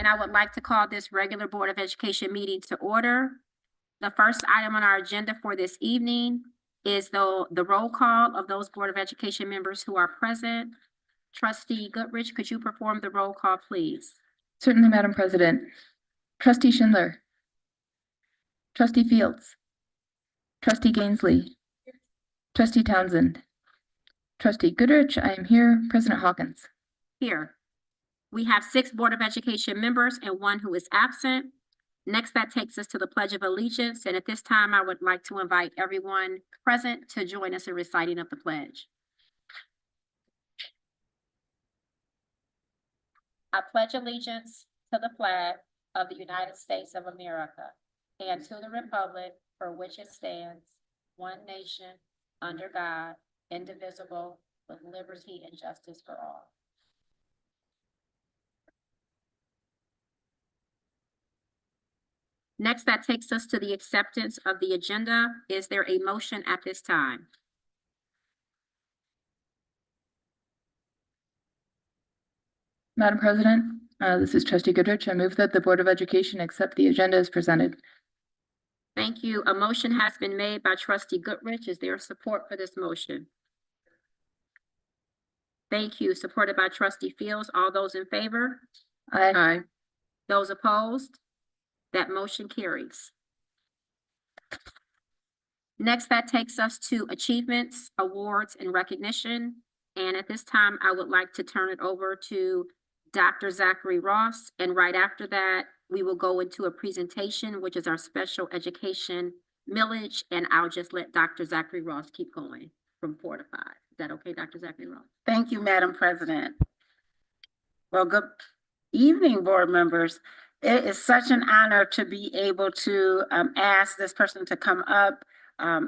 And I would like to call this regular Board of Education meeting to order. The first item on our agenda for this evening is the roll call of those Board of Education members who are present. Trustee Goodrich, could you perform the roll call, please? Certainly, Madam President. Trustee Schindler. Trustee Fields. Trustee Gainsley. Trustee Townsend. Trustee Goodrich, I am here. President Hawkins. Here. We have 6 Board of Education members and 1 who is absent. Next, that takes us to the Pledge of Allegiance. And at this time, I would like to invite everyone present to join us in reciting of the pledge. I pledge allegiance to the flag of the United States of America and to the republic for which it stands, one nation, under God, indivisible, with liberty and justice for all. Next, that takes us to the acceptance of the agenda. Is there a motion at this time? Madam President, this is Trustee Goodrich. I move that the Board of Education accept the agenda as presented. Thank you. A motion has been made by Trustee Goodrich. Is there support for this motion? Thank you. Supported by Trustee Fields. All those in favor? Aye. Those opposed? That motion carries. Next, that takes us to achievements, awards, and recognition. And at this time, I would like to turn it over to Dr. Zachary Ross. And right after that, we will go into a presentation, which is our special education millage. And I'll just let Dr. Zachary Ross keep going from 4 to 5. Is that okay, Dr. Zachary Ross? Thank you, Madam President. Well, good evening, board members. It is such an honor to be able to ask this person to come up.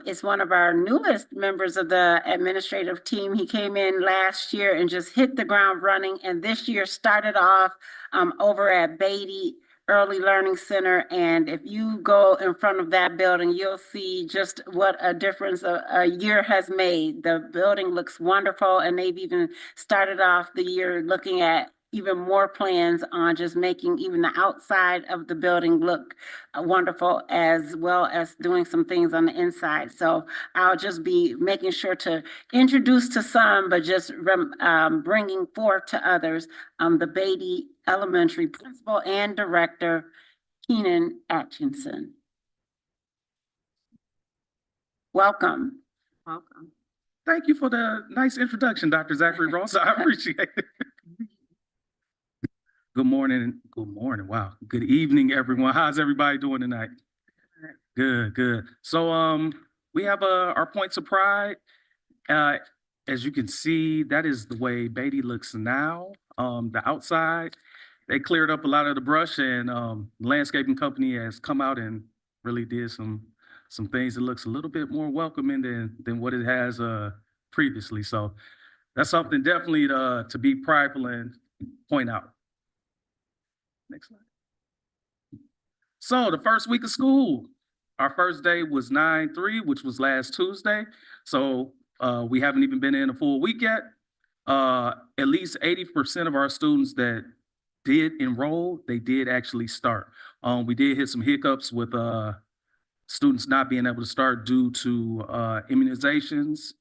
It's one of our newest members of the administrative team. He came in last year and just hit the ground running, and this year started off over at Beatty Early Learning Center. And if you go in front of that building, you'll see just what a difference a year has made. The building looks wonderful, and they've even started off the year looking at even more plans on just making even the outside of the building look wonderful, as well as doing some things on the inside. So I'll just be making sure to introduce to some, but just bringing forth to others, the Beatty Elementary Principal and Director, Keenan Atkinson. Welcome. Welcome. Thank you for the nice introduction, Dr. Zachary Ross. I appreciate it. Good morning. Good morning. Wow. Good evening, everyone. How's everybody doing tonight? Good, good. So we have our points of pride. As you can see, that is the way Beatty looks now. The outside, they cleared up a lot of the brush, and the landscaping company has come out and really did some things that looks a little bit more welcoming than what it has previously. So that's something definitely to be prideful and point out. Next slide. So the first week of school, our first day was 9/3, which was last Tuesday. So we haven't even been in a full week yet. At least 80% of our students that did enroll, they did actually start. We did hit some hiccups with students not being able to start due to immunizations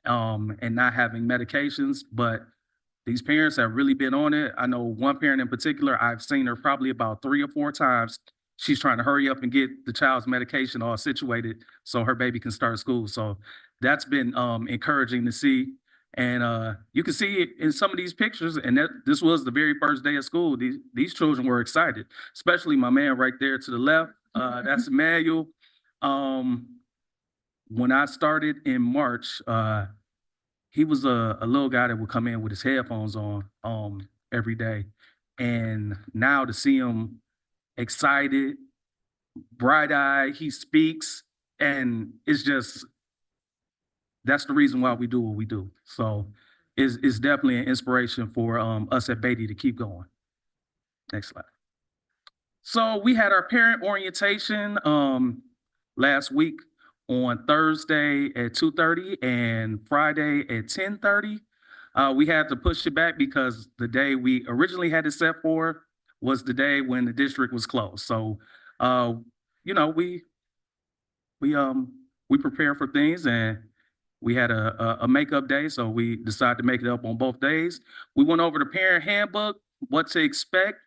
and not having medications, but these parents have really been on it. I know one parent in particular, I've seen her probably about 3 or 4 times. She's trying to hurry up and get the child's medication all situated so her baby can start school. So that's been encouraging to see. And you can see it in some of these pictures, and this was the very first day of school. These children were excited, especially my man right there to the left. That's Emmanuel. When I started in March, he was a little guy that would come in with his headphones on every day. And now to see him excited, bright-eyed, he speaks, and it's just, that's the reason why we do what we do. So it's definitely an inspiration for us at Beatty to keep going. Next slide. So we had our parent orientation last week on Thursday at 2:30 and Friday at 10:30. We had to push it back because the day we originally had it set for was the day when the district was closed. So, you know, we prepare for things, and we had a makeup day, so we decided to make it up on both days. We went over the parent handbook, what to expect,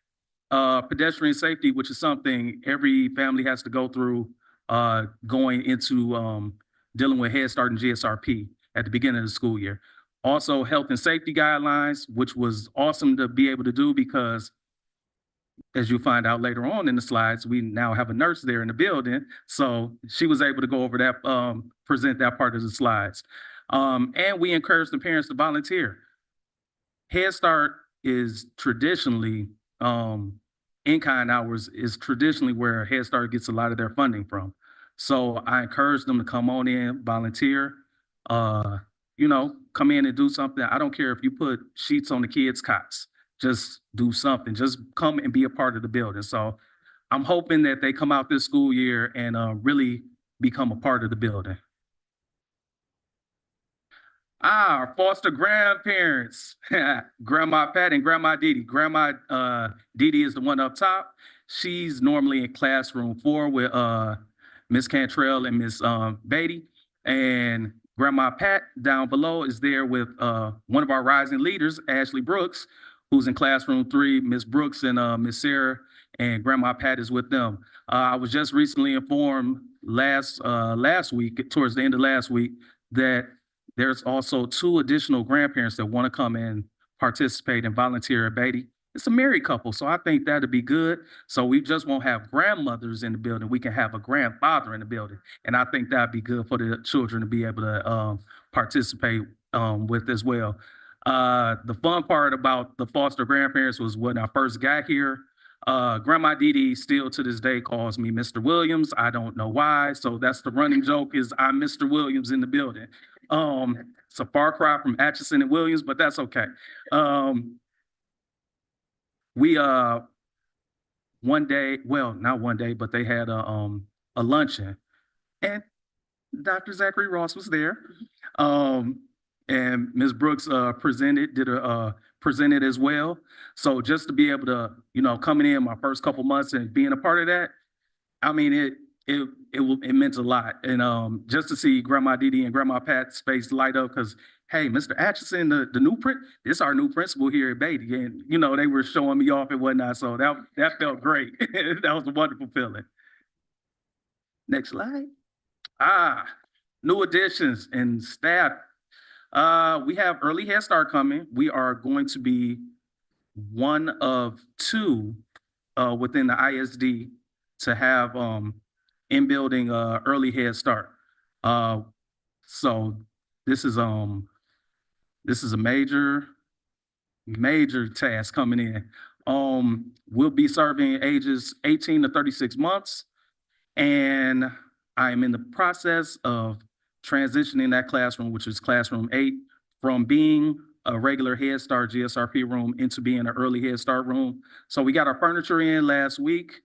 pedestrian safety, which is something every family has to go through, going into dealing with Head Start and GSRP at the beginning of the school year. Also, health and safety guidelines, which was awesome to be able to do because, as you'll find out later on in the slides, we now have a nurse there in the building. So she was able to go over that, present that part of the slides. And we encourage the parents to volunteer. Head Start is traditionally, in-kind hours is traditionally where Head Start gets a lot of their funding from. So I encourage them to come on in, volunteer, you know, come in and do something. I don't care if you put sheets on the kids' cots. Just do something. Just come and be a part of the building. So I'm hoping that they come out this school year and really become a part of the building. Our foster grandparents, Grandma Pat and Grandma Dee Dee. Grandma Dee Dee is the one up top. She's normally in classroom 4 with Miss Cantrell and Miss Beatty. And Grandma Pat down below is there with one of our rising leaders, Ashley Brooks, who's in classroom 3, Miss Brooks and Miss Sarah, and Grandma Pat is with them. I was just recently informed last week, towards the end of last week, that there's also 2 additional grandparents that want to come and participate and volunteer at Beatty. It's a married couple, so I think that'd be good. So we just won't have grandmothers in the building. We can have a grandfather in the building. And I think that'd be good for the children to be able to participate with as well. The fun part about the foster grandparents was when I first got here, Grandma Dee Dee still to this day calls me Mr. Williams. I don't know why. So that's the running joke is I'm Mr. Williams in the building. It's a far cry from Atchison and Williams, but that's okay. We one day, well, not one day, but they had a luncheon, and Dr. Zachary Ross was there. And Ms. Brooks presented as well. So just to be able to, you know, coming in my first couple months and being a part of that, I mean, it meant a lot. And just to see Grandma Dee Dee and Grandma Pat's face light up because, hey, Mr. Atchison, the new this is our new principal here at Beatty. And, you know, they were showing me off and whatnot. So that felt great. That was a wonderful feeling. Next slide. New additions and staff. We have early Head Start coming. We are going to be one of 2 within the ISD to have in-building early Head Start. So this is a major task coming in. We'll be serving ages 18 to 36 months, and I am in the process of transitioning that classroom, which is classroom 8, from being a regular Head Start GSRP room into being an early Head Start room. So we got our furniture in last week.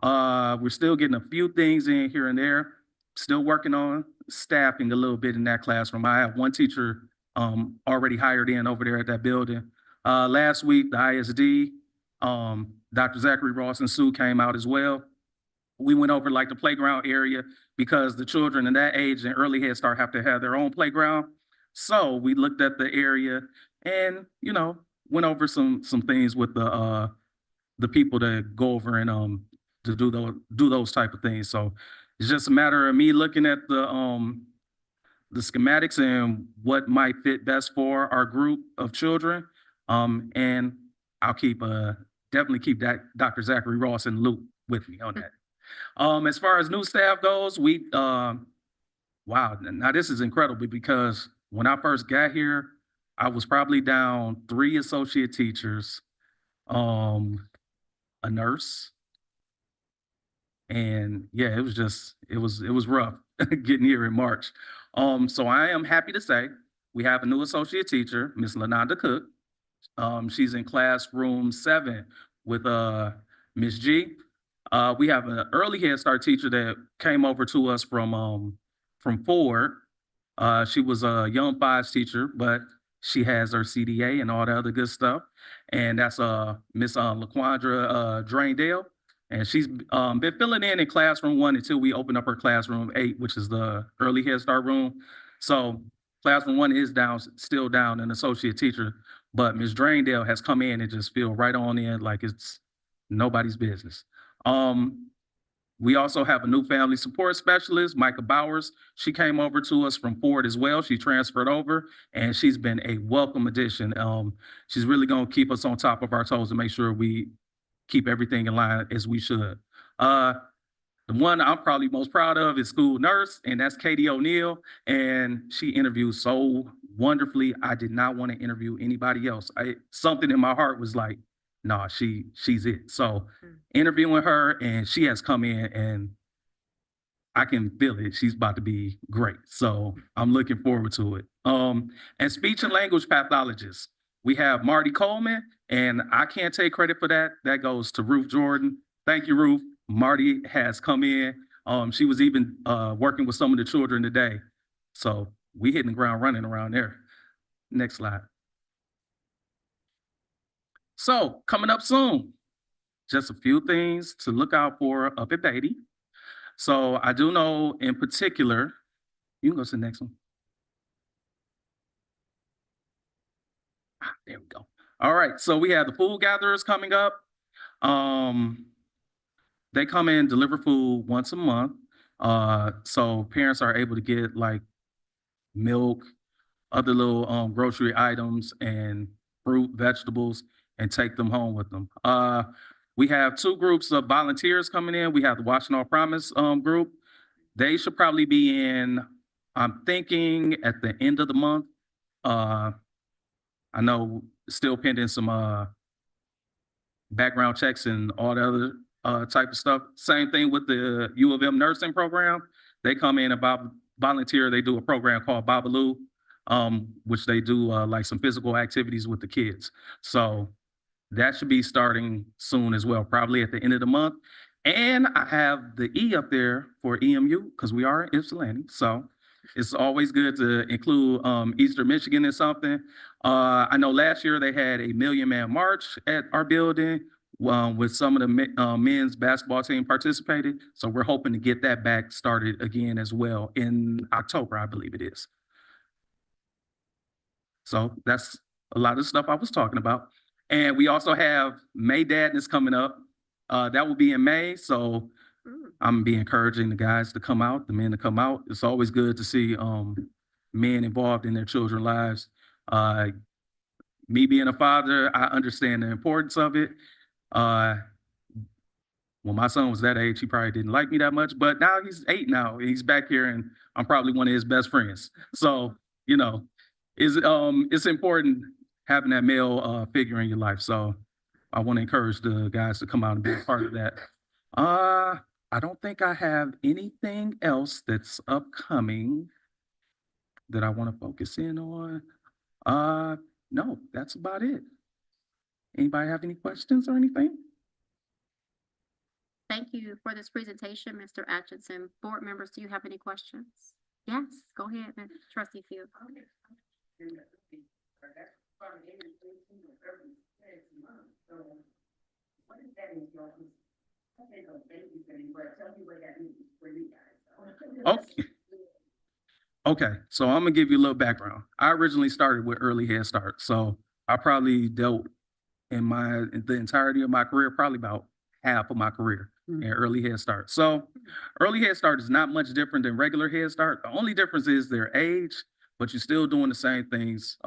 We're still getting a few things in here and there. Still working on staffing a little bit in that classroom. I have 1 teacher already hired in over there at that building. Last week, the ISD, Dr. Zachary Ross and Sue came out as well. We went over like the playground area because the children in that age and early Head Start have to have their own playground. So we looked at the area and, you know, went over some things with the people that go over and to do those type of things. So it's just a matter of me looking at the schematics and what might fit best for our group of children. And I'll definitely keep that Dr. Zachary Ross in the loop with me on that. As far as new staff goes, wow, now this is incredible because when I first got here, I was probably down 3 associate teachers, a nurse, and yeah, it was rough getting here in March. So I am happy to say we have a new associate teacher, Miss Lananda Cook. She's in classroom 7 with Miss G. We have an early Head Start teacher that came over to us from Ford. She was a young 5s teacher, but She has her CDA and all the other good stuff. And that's Miss LaQuandra Draindale. And she's been filling in classroom 1 until we open up her classroom 8, which is the early Head Start room. So classroom 1 is still down an associate teacher, but Ms. Draindale has come in and just filled right on in like it's nobody's business. We also have a new family support specialist, Micah Bowers. She came over to us from Ford as well. She transferred over and she's been a welcome addition. She's really gonna keep us on top of our toes to make sure we keep everything in line as we should. The one I'm probably most proud of is school nurse, and that's Katie O'Neill. And she interviewed so wonderfully. I did not want to interview anybody else. Something in my heart was like, nah, she's it. So interviewing her, and she has come in and I can feel it. She's about to be great. So I'm looking forward to it. And speech and language pathologist, we have Marty Coleman, and I can't take credit for that. That goes to Ruth Jordan. Thank you, Ruth. Marty has come in. She was even working with some of the children today. So we hitting the ground running around there. Next slide. So coming up soon, just a few things to look out for up at Beatty. So I do know in particular, you can go to the next one. There we go. All right, so we have the food gatherers coming up. They come in, deliver food once a month. So parents are able to get like milk, other little grocery items and fruit, vegetables, and take them home with them. We have 2 groups of volunteers coming in. We have the Washington Promise group. They should probably be in, I'm thinking at the end of the month. I know still pending some background checks and all the other type of stuff. Same thing with the U of M nursing program. They come in about volunteer. They do a program called Babaloo, which they do like some physical activities with the kids. So that should be starting soon as well, probably at the end of the month. And I have the E up there for EMU because we are in Ypsilanti. So it's always good to include Eastern Michigan in something. I know last year they had a Million Man March at our building with some of the men's basketball team participated. So we're hoping to get that back started again as well in October, I believe it is. So that's a lot of stuff I was talking about. And we also have May Dadness coming up. That will be in May. So I'm gonna be encouraging the guys to come out, the men to come out. It's always good to see men involved in their children's lives. Me being a father, I understand the importance of it. When my son was that age, he probably didn't like me that much, but now he's 8 now. And he's back here and I'm probably one of his best friends. So, you know, it's important having that male figure in your life. So I want to encourage the guys to come out and be a part of that. I don't think I have anything else that's upcoming that I want to focus in on. No, that's about it. Anybody have any questions or anything? Thank you for this presentation, Mr. Atchison. Board members, do you have any questions? Yes, go ahead, Trustee Field. Okay, so I'm gonna give you a little background. I originally started with early Head Start, so I probably dealt in the entirety of my career, probably about half of my career in early Head Start. So early Head Start is not much different than regular Head Start. The only difference is their age, but you're still doing the same things,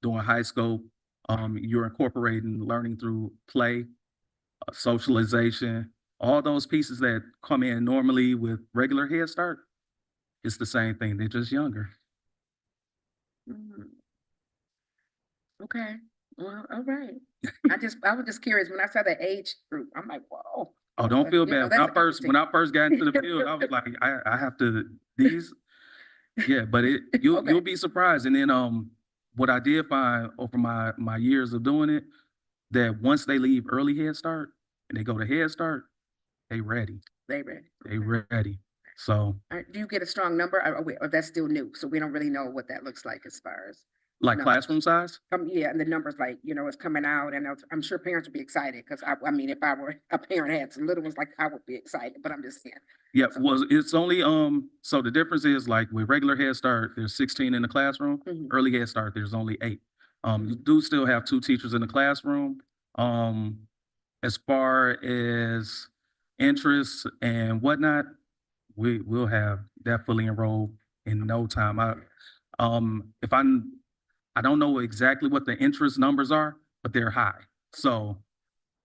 doing high school. You're incorporating learning through play, socialization, all those pieces that come in normally with regular Head Start. It's the same thing. They're just younger. Okay, well, all right. I was just curious, when I saw the age group, I'm like, whoa. Oh, don't feel You know, bad. that's When I first got into the field, I was like, I have to these. Yeah, but you'll Okay. be surprised. And then what I did find over my years of doing it, that once they leave early Head Start and they go to Head Start, they ready. They ready. They ready. So All right, do you get a strong number or that's still new? So we don't really know what that looks like as far as. Like No. classroom size? Yeah, and the numbers like, it's coming out and I'm sure parents would be excited because I mean, if I were a parent had some little ones, like I would be excited, but I'm just saying. Yeah, well, it's only, so the difference is like with regular Head Start, there's 16 in the classroom. Mhm. Early Head Start, there's only 8. You do still have 2 teachers in the classroom. As far as interests and whatnot, we'll have that fully enrolled in no time. I don't know exactly what the interest numbers are, but they're high. So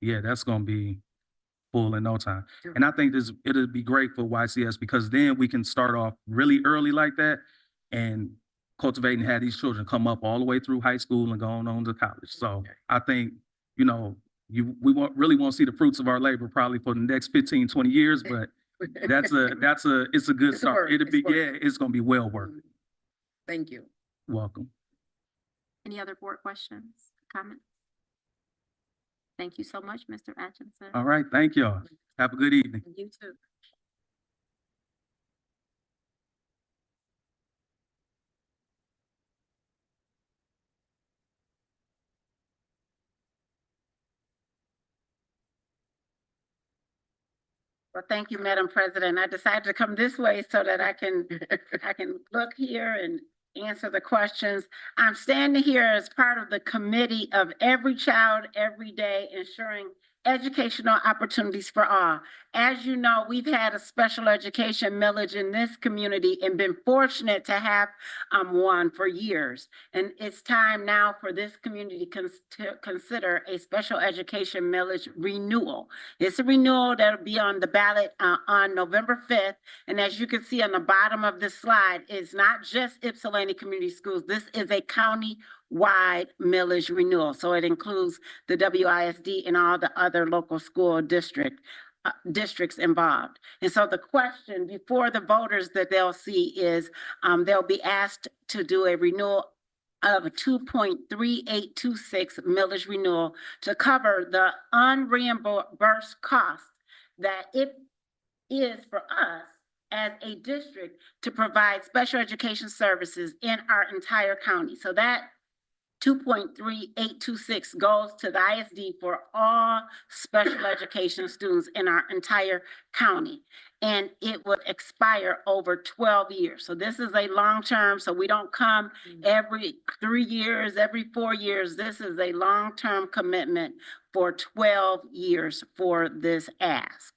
yeah, that's gonna be full in no time. And I think it'll be great for YCS because then we can start off really early like that and cultivate and have these children come up all the way through high school and going on to college. So I think, we really won't see the fruits of our labor probably for the next 15, 20 years, but it's a good It's a start. work. It'll be, It's work. yeah, it's gonna be well worth it. Thank you. Welcome. Any other board questions, comments? Thank you so much, Mr. Atchison. All right, thank y'all. Have a good evening. You too. Well, thank you, Madam President. I decided to come this way so that I can look here and answer the questions. I'm standing here as part of the committee of Every Child, Every Day, ensuring educational opportunities for all. As you know, we've had a special education millage in this community and been fortunate to have one for years. And it's time now for this community to consider a special education millage renewal. It's a renewal that'll be on the ballot on November 5th. And as you can see on the bottom of this slide, it's not just Ypsilanti Community Schools. This is a county-wide millage renewal. So it includes the WISD and all the other local school districts involved. And so the question before the voters that they'll see is they'll be asked to do a renewal of a 2.3826 millage renewal to cover the unreimbursed costs that it is for us as a district to provide special education services in our entire county. So that 2.3826 goes to the ISD for all special education students in our entire county. And it would expire over 12 years. So this is a long-term, so we don't come every 3 years, every 4 years. This is a long-term commitment for 12 years for this ask.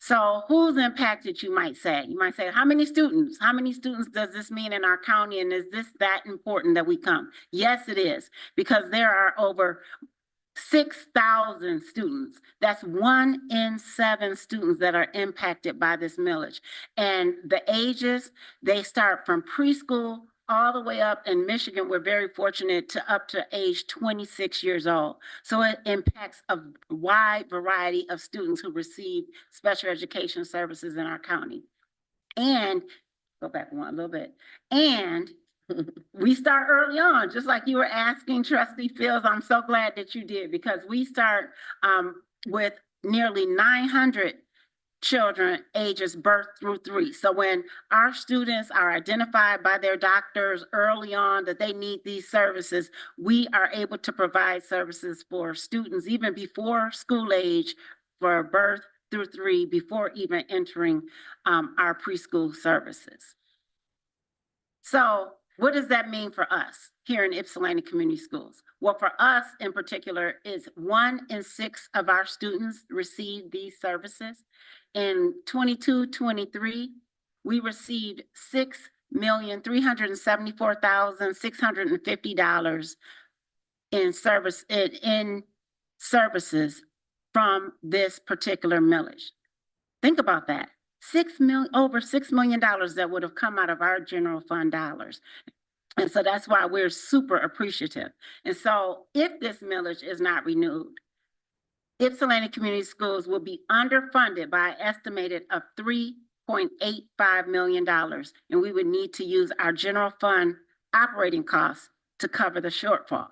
So who's impacted, you might say? You might say, how many students? How many students does this mean in our county? And is this that important that we come? Yes, it is, because there are over 6,000 students. That's 1 in 7 students that are impacted by this millage. And the ages, they start from preschool all the way up. In Michigan, we're very fortunate to up to age 26 years old. So it impacts a wide variety of students who receive special education services in our county. And go back one a little bit. And we start early on, just like you were asking, Trustee Fields. I'm so glad that you did, because we start with nearly 900 children ages birth through 3. So when our students are identified by their doctors early on that they need these services, we are able to provide services for students even before school age for birth through 3, before even entering our preschool services. So what does that mean for us here in Ypsilanti Community Schools? Well, for us in particular is 1 in 6 of our students receive these services. In 22-23, we received $6,374,650 in services from this particular millage. Think about that. Over $6 million that would have come out of our general fund dollars. And so that's why we're super appreciative. And so if this millage is not renewed, Ypsilanti Community Schools will be underfunded by an estimated of $3.85 million. And we would need to use our general fund operating costs to cover the shortfall.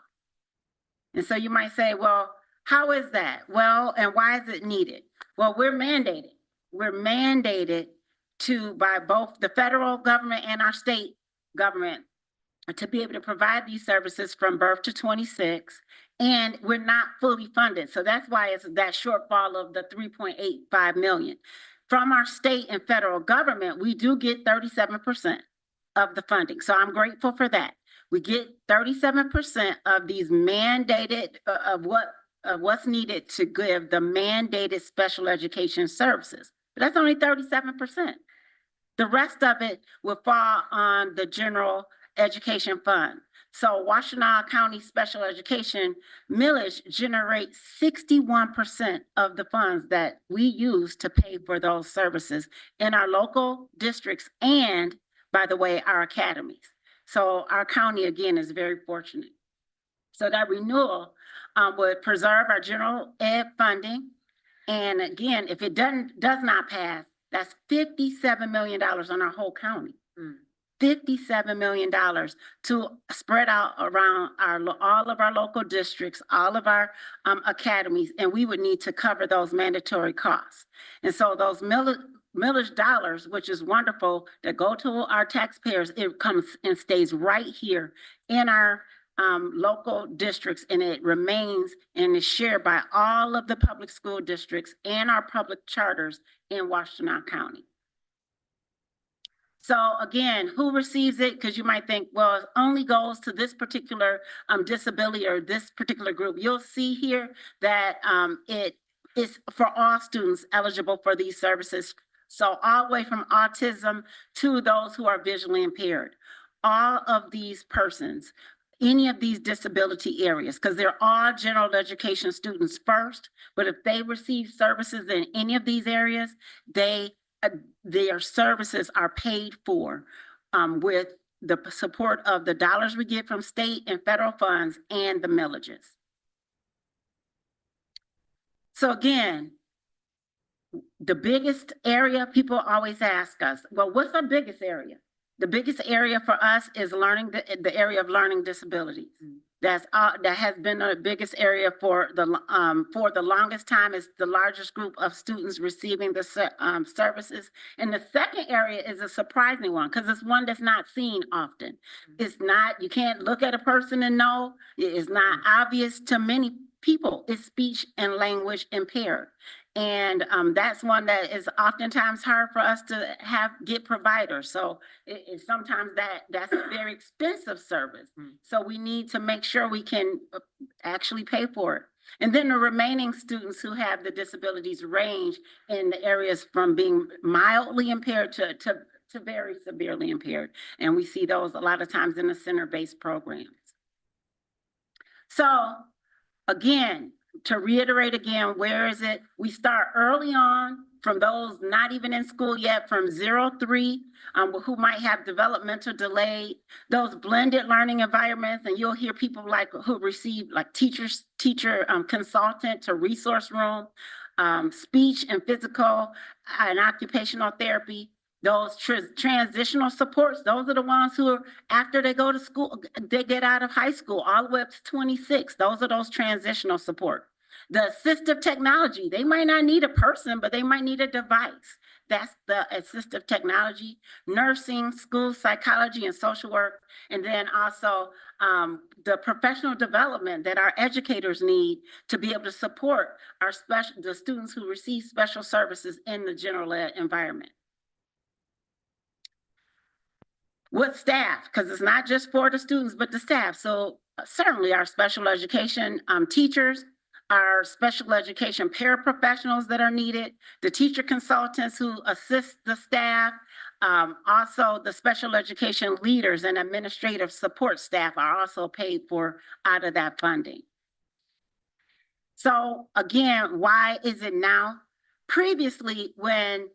And so you might say, well, how is that? Well, and why is it needed? Well, we're mandated. We're mandated by both the federal government and our state government to be able to provide these services from birth to 26, and we're not fully funded. So that's why it's that shortfall of the 3.85 million. From our state and federal government, we do get 37% of the funding. So I'm grateful for that. We get 37% of these mandated, of what's needed to give the mandated special education services. But that's only 37%. The rest of it will fall on the general education fund. So Washtenaw County Special Education millage generates 61% of the funds that we use to pay for those services in our local districts and, by the way, our academies. So our county, again, is very fortunate. So that renewal would preserve our general ed funding. And again, if it does not pass, that's $57 million on our whole county. $57 million to spread out around all of our local districts, all of our academies, and we would need to cover those mandatory costs. And so those millage dollars, which is wonderful, that go to our taxpayers, it comes and stays right here in our local districts, and it remains and is shared by all of the public school districts and our public charters in Washtenaw County. So again, who receives it? Because you might think, well, it only goes to this particular disability or this particular group. You'll see here that it is for all students eligible for these services. So all the way from autism to those who are visually impaired. All of these persons, any of these disability areas, because they're all general education students first, but if they receive services in any of these areas, their services are paid for with the support of the dollars we get from state and federal funds and the millages. So again, the biggest area, people always ask us, well, what's our biggest area? The biggest area for us is the area of learning disabilities. That has been the biggest area for the longest time. Is the largest group of students receiving the services. And the second area is a surprising one because it's one that's not seen often. It's not, you can't look at a person and know. It is not obvious to many people. It's speech and language impaired. And that's one that is oftentimes hard for us to get providers. So sometimes that's a very expensive service. So we need to make sure we can actually pay for it. And then the remaining students who have the disabilities range in the areas from being mildly impaired to very severely impaired. And we see those a lot of times in the center-based programs. So again, to reiterate again, where is it? We start early on from those not even in school yet, from 0-3, who might have developmental delay, those blended learning environments, and you'll hear people who receive teacher consultant to resource room, speech and physical and occupational therapy. Those transitional supports, those are the ones who are, after they go to school, they get out of high school, all the way up to 26. Those are those transitional support. The assistive technology, they might not need a person, but they might need a device. That's the assistive technology, nursing, school psychology and social work, and then also the professional development that our educators need to be able to support the students who receive special services in the general ed environment. With staff, because it's not just for the students, but the staff. So certainly our special education teachers, our special education paraprofessionals that are needed, the teacher consultants who assist the staff, also the special education leaders and administrative support staff are also paid for out of that funding. So again, why is it now? Previously, when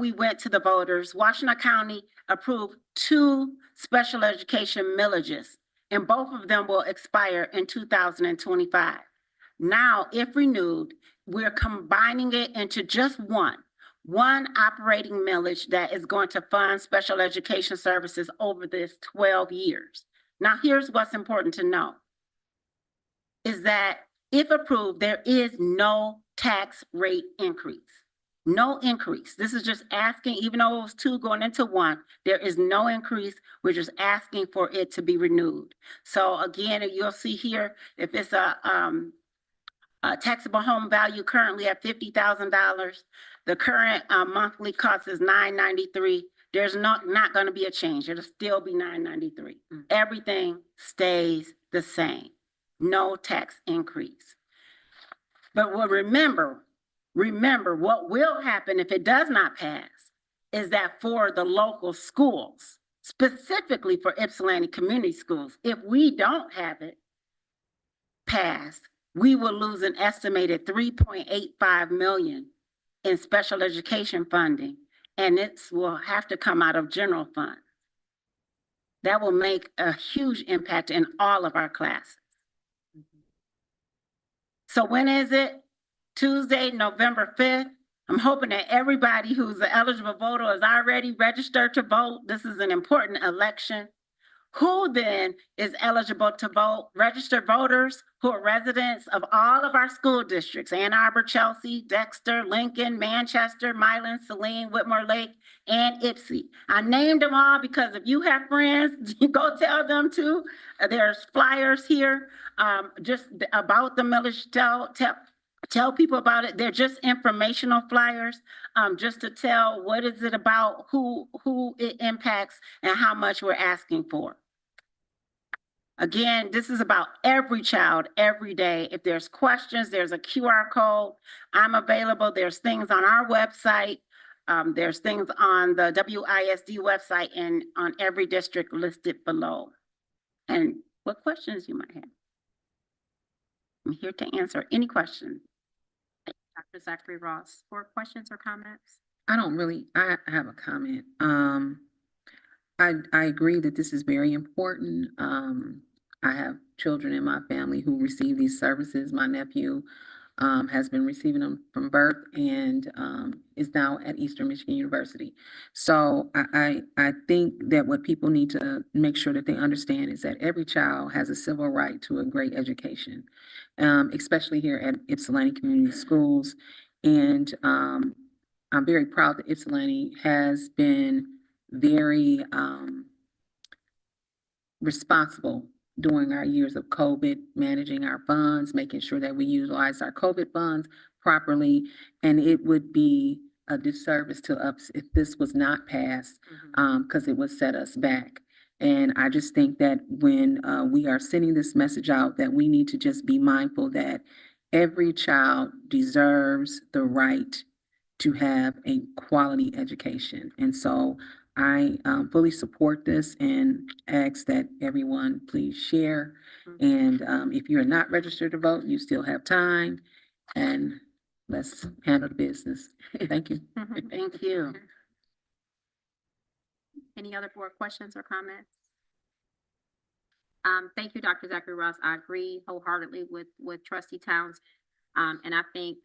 we went to the voters, Washtenaw County approved 2 special education millages, and both of them will expire in 2025. Now, if renewed, we're combining it into just one operating millage that is going to fund special education services over this 12 years. Now, here's what's important to know, is that if approved, there is no tax rate increase. No increase. This is just asking, even though it was two going into one, there is no increase. We're just asking for it to be renewed. So again, you'll see here, if it's a taxable home value currently at $50,000, the current monthly cost is $993. There's not gonna be a change. It'll still be $993. Everything stays the same. No tax increase. But remember what will happen if it does not pass is that for the local schools, specifically for Ypsilanti Community Schools, if we don't have it pass, we will lose an estimated 3.85 million in special education funding, and it will have to come out of general fund. That will make a huge impact in all of our classes. So when is it? Tuesday, November 5th. I'm hoping that everybody who's an eligible voter is already registered to vote. This is an important election. Who then is eligible to vote? Registered voters who are residents of all of our school districts: Ann Arbor, Chelsea, Dexter, Lincoln, Manchester, Milan, Saline, Whitmore Lake, and Ypsi. I named them all because if you have friends, you go tell them to. There's flyers here just about the millage. Tell people about it. They're just informational flyers, just to tell what is it about, who it impacts, and how much we're asking for. Again, this is about every child, every day. If there's questions, there's a QR code. I'm available. There's things on our website. There's things on the WISD website and on every district listed below. And what questions you might have. I'm here to answer any questions. Dr. Zachary Ross, for questions or comments? I have a comment. I agree that this is very important. I have children in my family who receive these services. My nephew has been receiving them from birth and is now at Eastern Michigan University. So I think that what people need to make sure that they understand is that every child has a civil right to a great education, especially here at Ypsilanti Community Schools. And I'm very proud that Ypsilanti has been very responsible during our years of COVID, managing our funds, making sure that we utilize our COVID funds properly. And it would be a disservice to us if this was not passed, because it would set us back. And I just think that when we are sending this message out, that we need to just be mindful that every child deserves the right to have a quality education. And so I fully support this and ask that everyone please share. And if you're not registered to vote, you still have time, and let's handle the business. Thank you. Thank you. Any other board questions or comments? Thank you, Dr. Zachary Ross. I agree wholeheartedly with Trustee Towns. And I think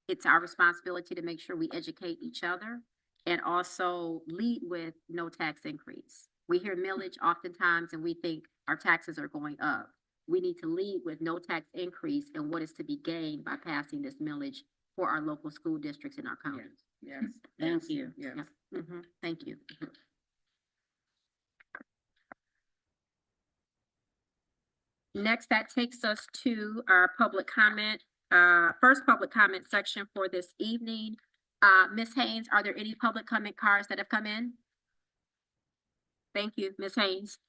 it's our responsibility to make sure we educate each other and also lead with no tax increase. We hear millage oftentimes and we think our taxes are going up. We need to lead with no tax increase and what is to be gained by passing this millage for our local school districts in our counties. Yes. Thank you. Yes. Thank you. Next, that takes us to our public comment, first public comment section for this evening. Ms. Haynes, are there any public comment cards that have come in? Thank you, Ms. Haynes.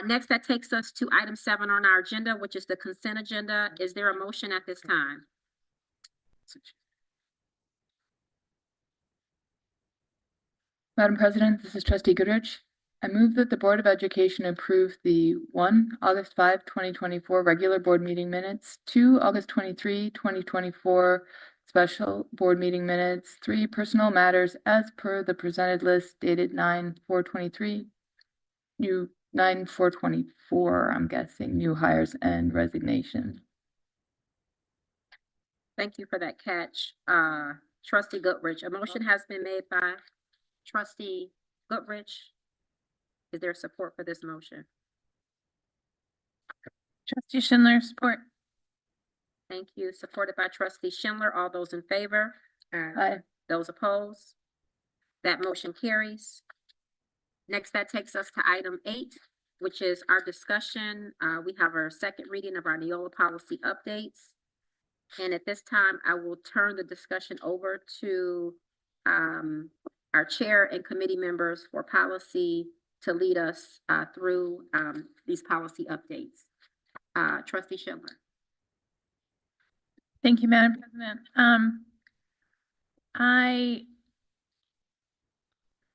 Next, that takes us to item 7 on our agenda, which is the consent agenda. Is there a motion at this time? Madam President, this is Trustee Goodrich. I move that the Board of Education approve the 1, August 5, 2024 regular board meeting minutes, 2, August 23, 2024 special board meeting minutes, 3, personnel matters as per the presented list dated 9/4/23, new 9/4/24, I'm guessing, new hires and resignations. Thank you for that catch, Trustee Goodrich. A motion has been made by Trustee Goodrich. Is there support for this motion? Trustee Schindler, support. Thank you. Supported by trustee Schindler. All those in favor? Aye. Those opposed? That motion carries. Next, that takes us to item 8, which is our discussion. We have our second reading of our Neola policy updates. And at this time, I will turn the discussion over to our chair and committee members for policy to lead us through these policy updates. Trustee Schindler. Thank you, Madam President.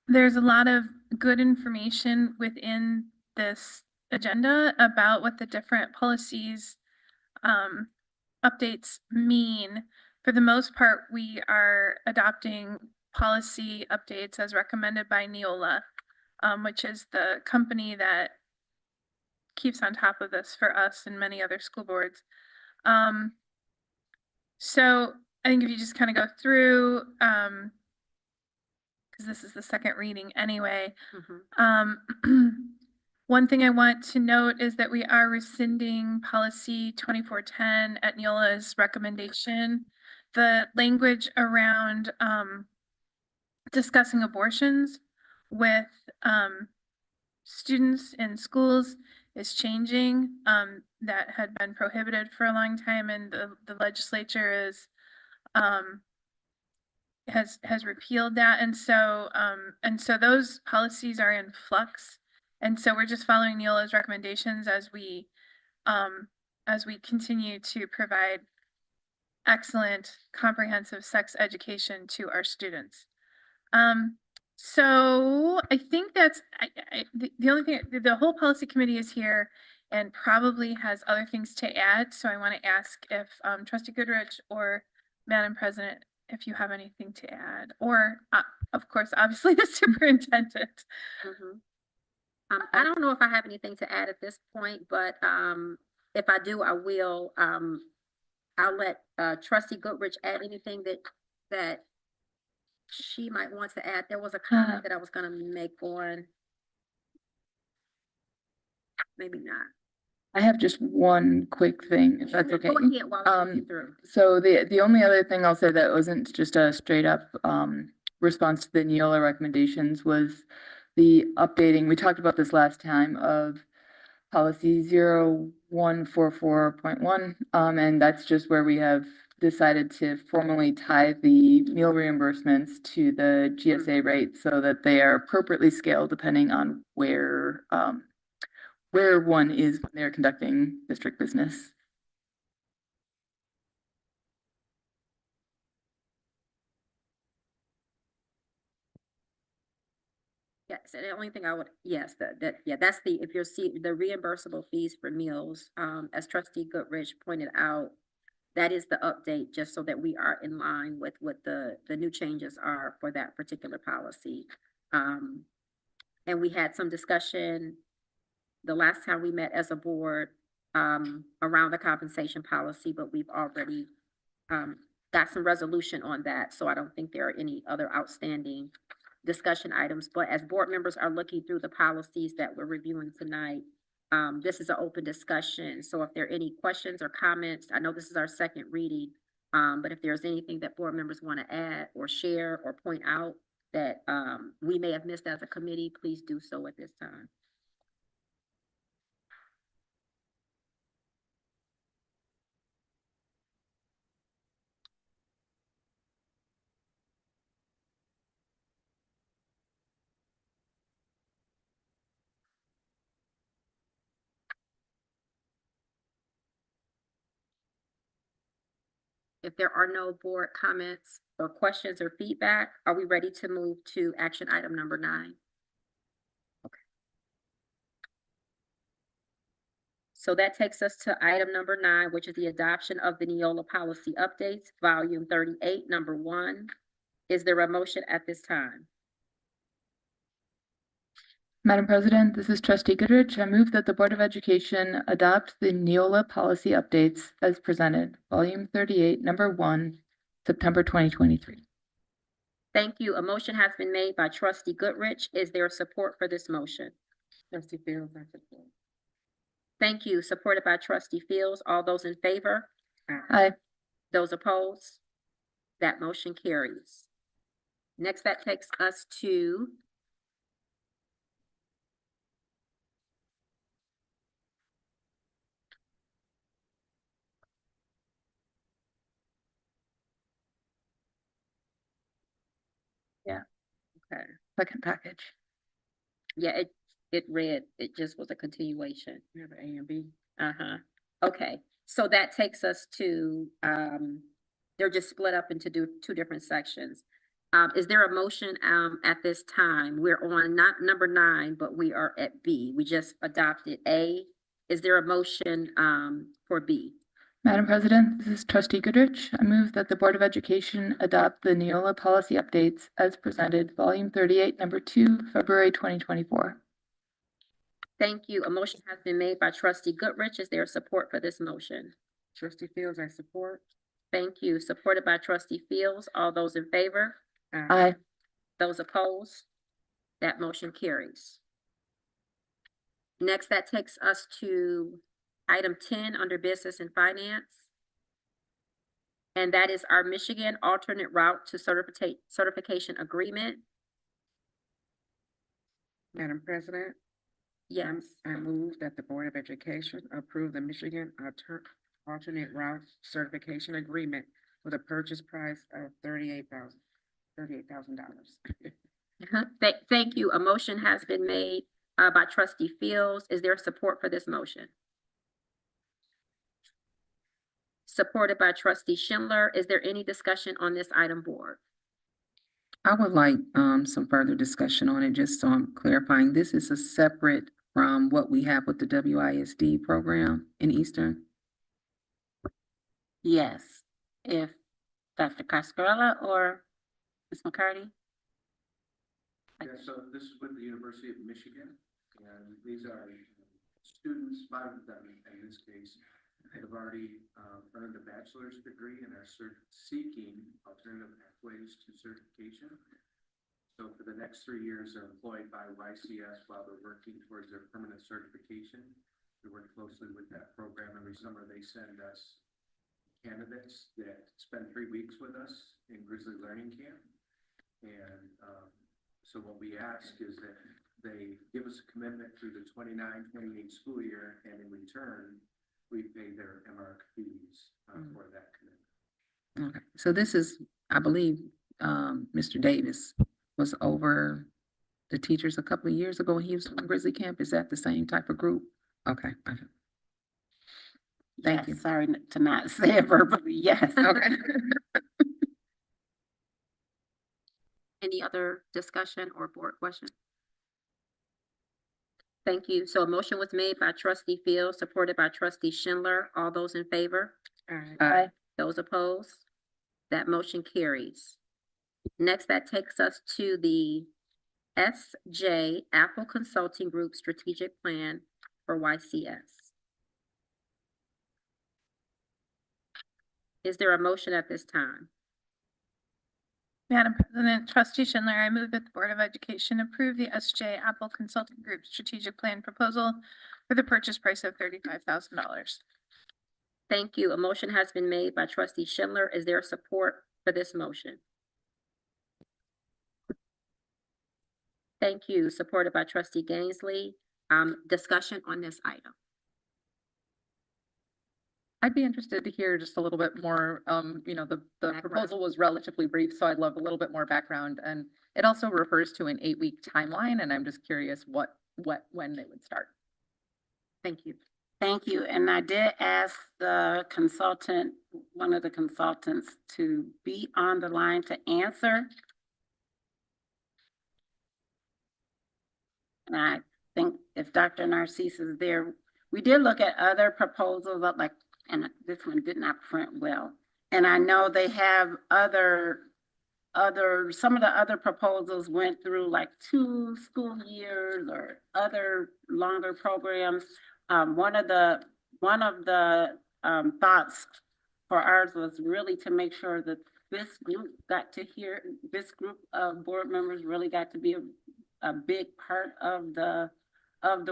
There's a lot of good information within this agenda about what the different policies, updates mean. For the most part, we are adopting policy updates as recommended by Neola, which is the company that keeps on top of this for us and many other school boards. So I think if you just kind of go through, because this is the second reading anyway. One thing I want to note is that we are rescinding policy 2410 at Neola's recommendation. The language around discussing abortions with students in schools is changing. That had been prohibited for a long time, and the legislature is has repealed that, and so those policies are in flux, and so we're just following Neola's recommendations as we continue to provide excellent comprehensive sex education to our students. So I think that's the only thing. The whole policy committee is here and probably has other things to add, so I want to ask if Trustee Goodrich or Madam President, if you have anything to add, or of course, obviously the superintendent. I don't know if I have anything to add at this point, but if I do, I will. I'll let Trustee Goodrich add anything that she might want to add. There was a comment that I was going to make on. Maybe not. I have just one quick thing, if that's okay. Go ahead while I get through. So the only other thing I'll say that wasn't just a straight up response to the Neola recommendations was the updating. We talked about this last time of policy 0144.1, and that's just where we have decided to formally tie the meal reimbursements to the GSA rate so that they are appropriately scaled depending on where one is when they're conducting district business. Yes, and the only thing I would, yes, that's the, if you're seeing the reimbursable fees for meals, as Trustee Goodrich pointed out, that is the update, just so that we are in line with what the new changes are for that particular policy. And we had some discussion the last time we met as a board around the compensation policy, but we've already got some resolution on that, so I don't think there are any other outstanding discussion items. But as board members are looking through the policies that we're reviewing tonight, this is an open discussion. So if there are any questions or comments, I know this is our second reading, but if there's anything that board members want to add or share or point out that we may have missed as a committee, please do so at this time. If there are no board comments or questions or feedback, are we ready to move to action item number 9? Okay. So that takes us to item number 9, which is the adoption of the Neola policy updates, volume 38, number 1. Is there a motion at this time? Madam President, this is Trustee Goodrich. I move that the Board of Education adopt the Neola policy updates as presented, volume 38, number 1, September 2023. Thank you. A motion has been made by Trustee Goodrich. Is there support for this motion? Trustee Fields, I support. Thank you. Supported by Trustee Fields. All those in favor? Aye. Those opposed? That motion carries. Next, that takes us to okay. Second package. Yeah, it just was a continuation. We have A and B. Uh-huh. Okay, so that takes us to, they're just split up into two different sections. Is there a motion, at this time? We're on not number 9, but we are at B. We just adopted A. Is there a motion, for B? Madam President, this is trustee Goodrich. I move that the Board of Education adopt the Neola policy updates as presented, volume 38, number 2, February 2024. Thank you. A motion has been made by trustee Goodrich. Is there support for this motion? Trustee Fields, I support. Thank you. Supported by trustee Fields. All those in favor? Aye. Those opposed? That motion carries. Next, that takes us to item 10 under business and finance. And that is our Michigan alternate route to certification agreement. Madam President, Yes, I move that the Board of Education approve the Michigan alternate route certification agreement with a purchase price of $38,000. Thank you. A motion has been made by trustee Fields. Is there support for this motion? Supported by trustee Schindler. Is there any discussion on this item, board? I would like some further discussion on it, just so I'm clarifying. This is a separate from what we have with the WISD program in Eastern. Yes, if Dr. Cascarella or Ms. McCarty? Yeah, so this is with the University of Michigan, and these are students, 5 of them in this case, have already earned a bachelor's degree and are seeking alternative pathways to certification. So for the next 3 years, they're employed by YCS while they're working towards their permanent certification. We work closely with that program. Every summer, they send us candidates that spend 3 weeks with us in Grizzly Learning Camp. And so what we ask is that they give us a commitment through the 29-28 school year, and in return, we pay their MRC fees for that commitment. Okay, so this is, I believe, Mr. Davis was over the teachers a couple of years ago when he was on Grizzly Camp. Is that the same type of group? Okay. Thank you. Yes, sorry to not say it verbally, yes. Okay. Any other discussion or board question? Thank you. So a motion was made by trustee Fields, supported by trustee Schindler. All those in favor? Aye. Those opposed? That motion carries. Next, that takes us to the SJ Apple Consulting Group Strategic Plan for YCS. Is there a motion at this time? Madam President, trustee Schindler, I move that the Board of Education approve the SJ Apple Consulting Group strategic plan proposal for the purchase price of $35,000. Thank you. A motion has been made by trustee Schindler. Is there support for this motion? Thank you. Supported by trustee Gainsley. Discussion on this item. I'd be interested to hear just a little bit more, the Background. proposal was relatively brief, so I'd love a little bit more background. And it also refers to an 8-week timeline, and I'm just curious when they would start. Thank you. Thank you. And I did ask the consultant, one of the consultants, to be on the line to answer. And I think if Dr. Narcisse is there, we did look at other proposals, and this one did not print well. And I know they have some of the other proposals went through like 2 school years or other longer programs. One of the thoughts for ours was really to make sure that this group of board members really got to be a big part of the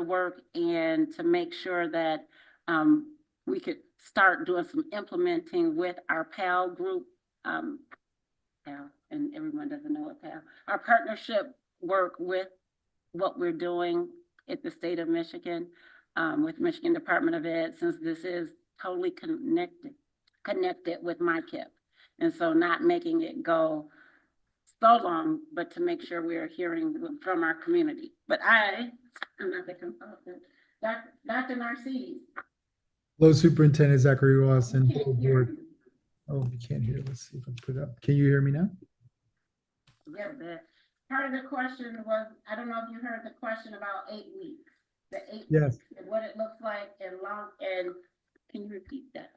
work, and to make sure that we could start doing some implementing with our PAL group. PAL, and everyone doesn't know what PAL, our partnership work with what we're doing at the state of Michigan, with Michigan Department of Ed, since this is totally connected with MyKIP. And so not making it go so long, but to make sure we are hearing from our community. But I'm not the consultant. Dr. Narcisse. Hello, Superintendent Zachary Ross and Can't full hear board. you. Oh, you can't hear. Let's see if I can put it up. Can you hear me now? Yeah, but part of the question was, I don't know if you heard the question about 8 weeks. The 8 Yes. weeks, and what it looks like and can you repeat that?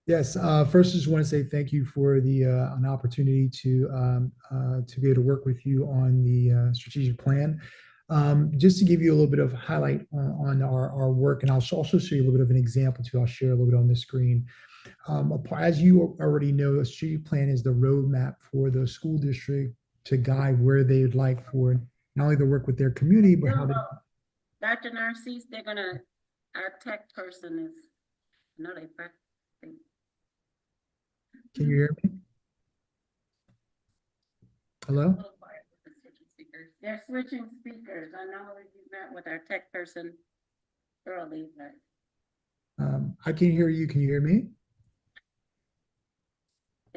Yes. First, just want to say thank you for the an opportunity to be able to work with you on the strategic plan. Just to give you a little bit of highlight on our work, and I'll also show you a little bit of an example too. I'll share a little bit on the screen. As you already know, a strategic plan is the roadmap for the school district to guide where they would like for not only to work with their community, but how they. Dr. Narcisse, our tech person is, no, they practice. Can you hear me? Hello? They're switching speakers. I know that you met with our tech person early, but I can hear you. Can you hear me?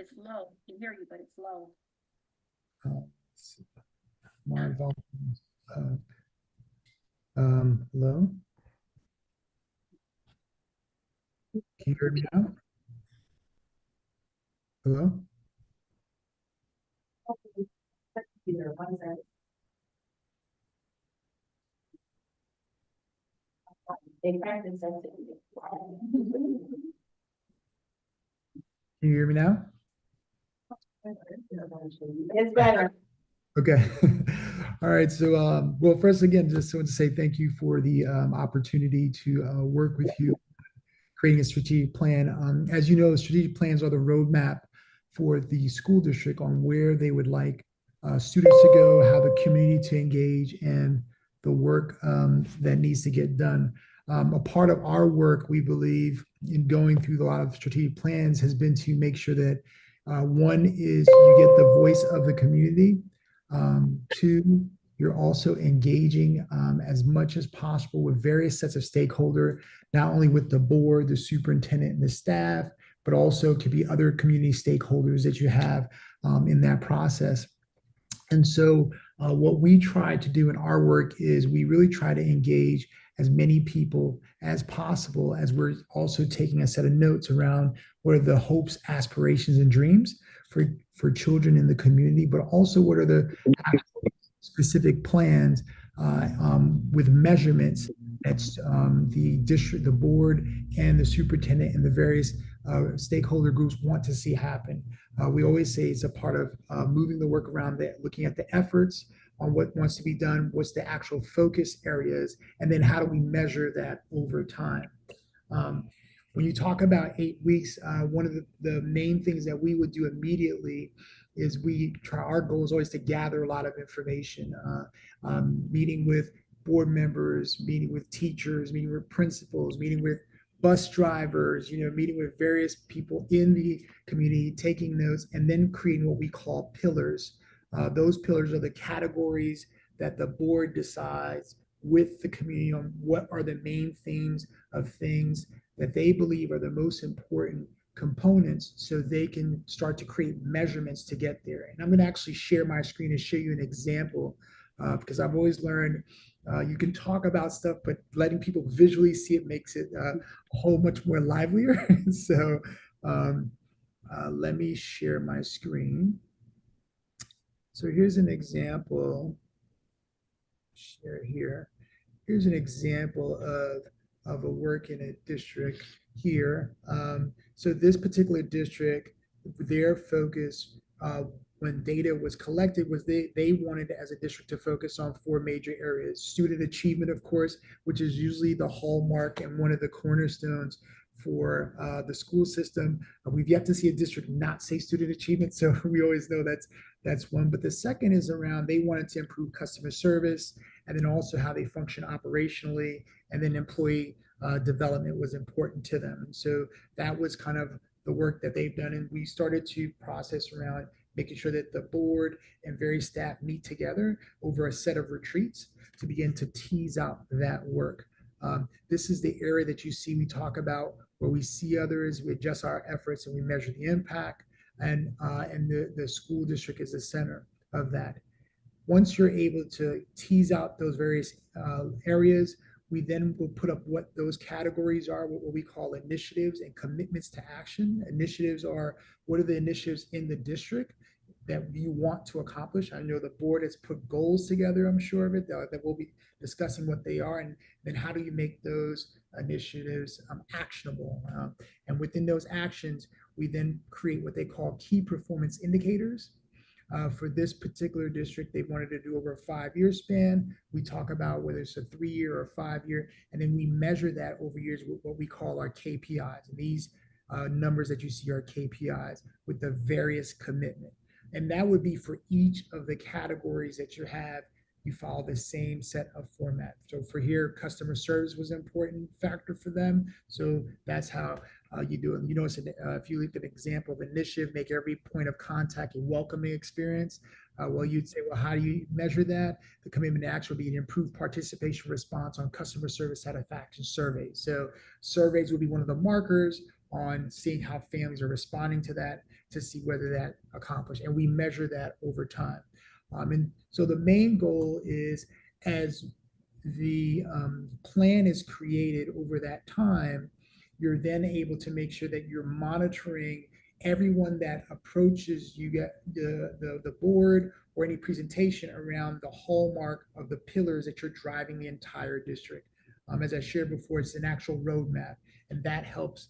it's low. I can hear you, but it's low. Let's see. My volume. Hello? Can you hear me now? Hello? Can you hear me now? It's better. Okay. All right. So, well, first, again, just want to say thank you for the opportunity to work with you, creating a strategic plan. As you know, strategic plans are the roadmap for the school district on where they would like students to go, how the community to engage, and the work that needs to get done. A part of our work, we believe, in going through a lot of strategic plans has been to make sure that one is you get the voice of the community. Two, you're also engaging as much as possible with various sets of stakeholders, not only with the board, the superintendent, and the staff, but also could be other community stakeholders that you have in that process. And so what we try to do in our work is we really try to engage as many people as possible, as we're also taking a set of notes around what are the hopes, aspirations, and dreams for children in the community, but also what are the specific plans with measurements that's the district, the board, and the superintendent and the various stakeholder groups want to see happen. We always say it's a part of moving the work around that, looking at the efforts on what wants to be done, what's the actual focus areas, and then how do we measure that over time. When you talk about 8 weeks, one of the main things that we would do immediately is our goal is always to gather a lot of information, meeting with board members, meeting with teachers, meeting with principals, meeting with bus drivers, meeting with various people in the community, taking notes, and then creating what we call pillars. Those pillars are the categories that the board decides with the community on what are the main themes of things that they believe are the most important components, so they can start to create measurements to get there. And I'm going to actually share my screen and show you an example, because I've always learned you can talk about stuff, but letting people visually see it makes it a whole much more livelier. So let me share my screen. So here's an example. Share here. Here's an example of a work in a district here. So this particular district, their focus when data was collected was they wanted as a district to focus on 4 major areas. Student achievement, of course, which is usually the hallmark and one of the cornerstones for the school system. We've yet to see a district not say student achievement, so we always know that's one. But the second is around they wanted to improve customer service, and then also how they function operationally, and then employee development was important to them. And so that was kind of the work that they've done. And we started to process around making sure that the board and various staff meet together over a set of retreats to begin to tease out that work. This is the area that you see we talk about where we see others, we adjust our efforts, and we measure the impact. And the school district is the center of that. Once you're able to tease out those various areas, we then will put up what those categories are, what we call initiatives and commitments to action. Initiatives are, what are the initiatives in the district that you want to accomplish? I know the board has put goals together, I'm sure of it, that we'll be discussing what they are, and then how do you make those initiatives actionable? And within those actions, we then create what they call key performance indicators. For this particular district, they wanted to do over a 5-year span. We talk about whether it's a 3-year or 5-year, and then we measure that over years with what we call our KPIs. And these numbers that you see are KPIs with the various commitment. And that would be for each of the categories that you have. You follow the same set of format. So for here, customer service was an important factor for them. So that's how you do it. You notice if you look at an example of initiative, make every point of contact a welcoming experience. Well, you'd say, well, how do you measure that? The commitment to action would be an improved participation response on customer service satisfaction surveys. So surveys would be one of the markers on seeing how families are responding to that, to see whether that accomplished. And we measure that over time. And so the main goal is, as the plan is created over that time, you're then able to make sure that you're monitoring everyone that approaches you, get the board or any presentation around the hallmark of the pillars that you're driving the entire district. As I shared before, it's an actual roadmap, and that helps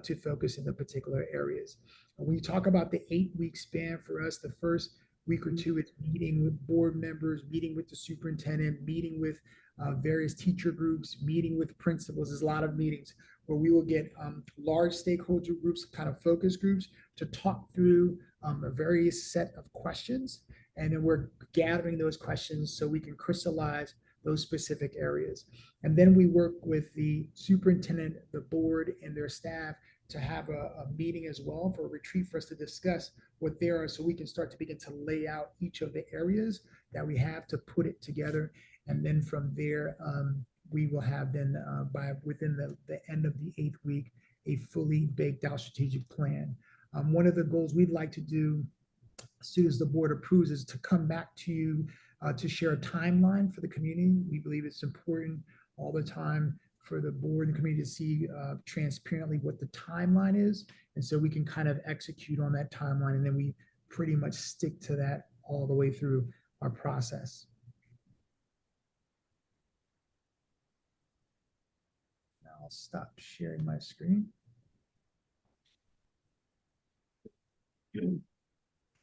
to focus in the particular areas. When you talk about the 8-week span, for us, the first week or two, it's meeting with board members, meeting with the superintendent, meeting with various teacher groups, meeting with principals. There's a lot of meetings where we will get large stakeholder groups, kind of focus groups, to talk through a various set of questions. And then we're gathering those questions so we can crystallize those specific areas. And then we work with the superintendent, the board, and their staff to have a meeting as well for a retreat for us to discuss what there are, so we can start to begin to lay out each of the areas that we have to put it together. And then from there, we will have then by within the end of the 8th week, a fully baked out strategic plan. One of the goals we'd like to do as soon as the board approves is to come back to you to share a timeline for the community. We believe it's important all the time for the board and community to see transparently what the timeline is. And so we can kind of execute on that timeline, and then we pretty much stick to that all the way through our process. Now I'll stop sharing my screen.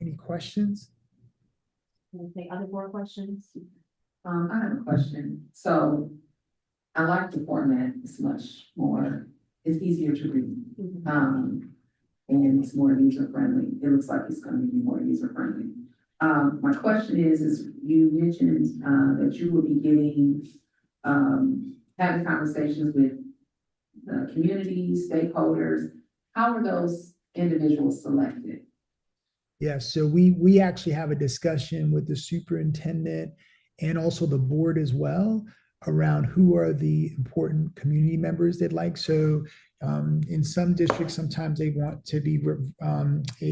Any questions? Any other board questions? I have a question. So I like the format. It's much more, it's easier to read. And it's more user friendly. It looks like it's going to be more user friendly. My question is you mentioned that you will be getting, having conversations with the community, stakeholders. How are those individuals selected? Yeah, so we actually have a discussion with the superintendent and also the board as well around who are the important community members they'd like. So in some districts, sometimes they want to be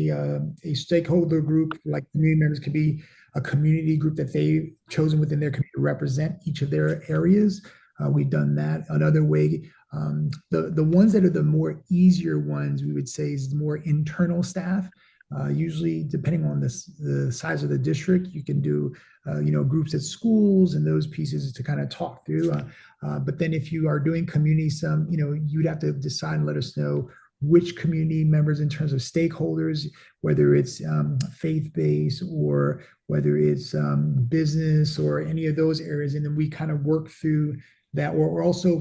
a stakeholder group, like community members could be a community group that they've chosen within their community to represent each of their areas. We've done that. Another way, the ones that are the more easier ones, we would say, is the more internal staff. Usually, depending on the size of the district, you can do groups at schools and those pieces to kind of talk through. But then if you are doing community, you'd have to decide and let us know which community members in terms of stakeholders, whether it's faith-based or whether it's business or any of those areas. And then we kind of work through that. We're also,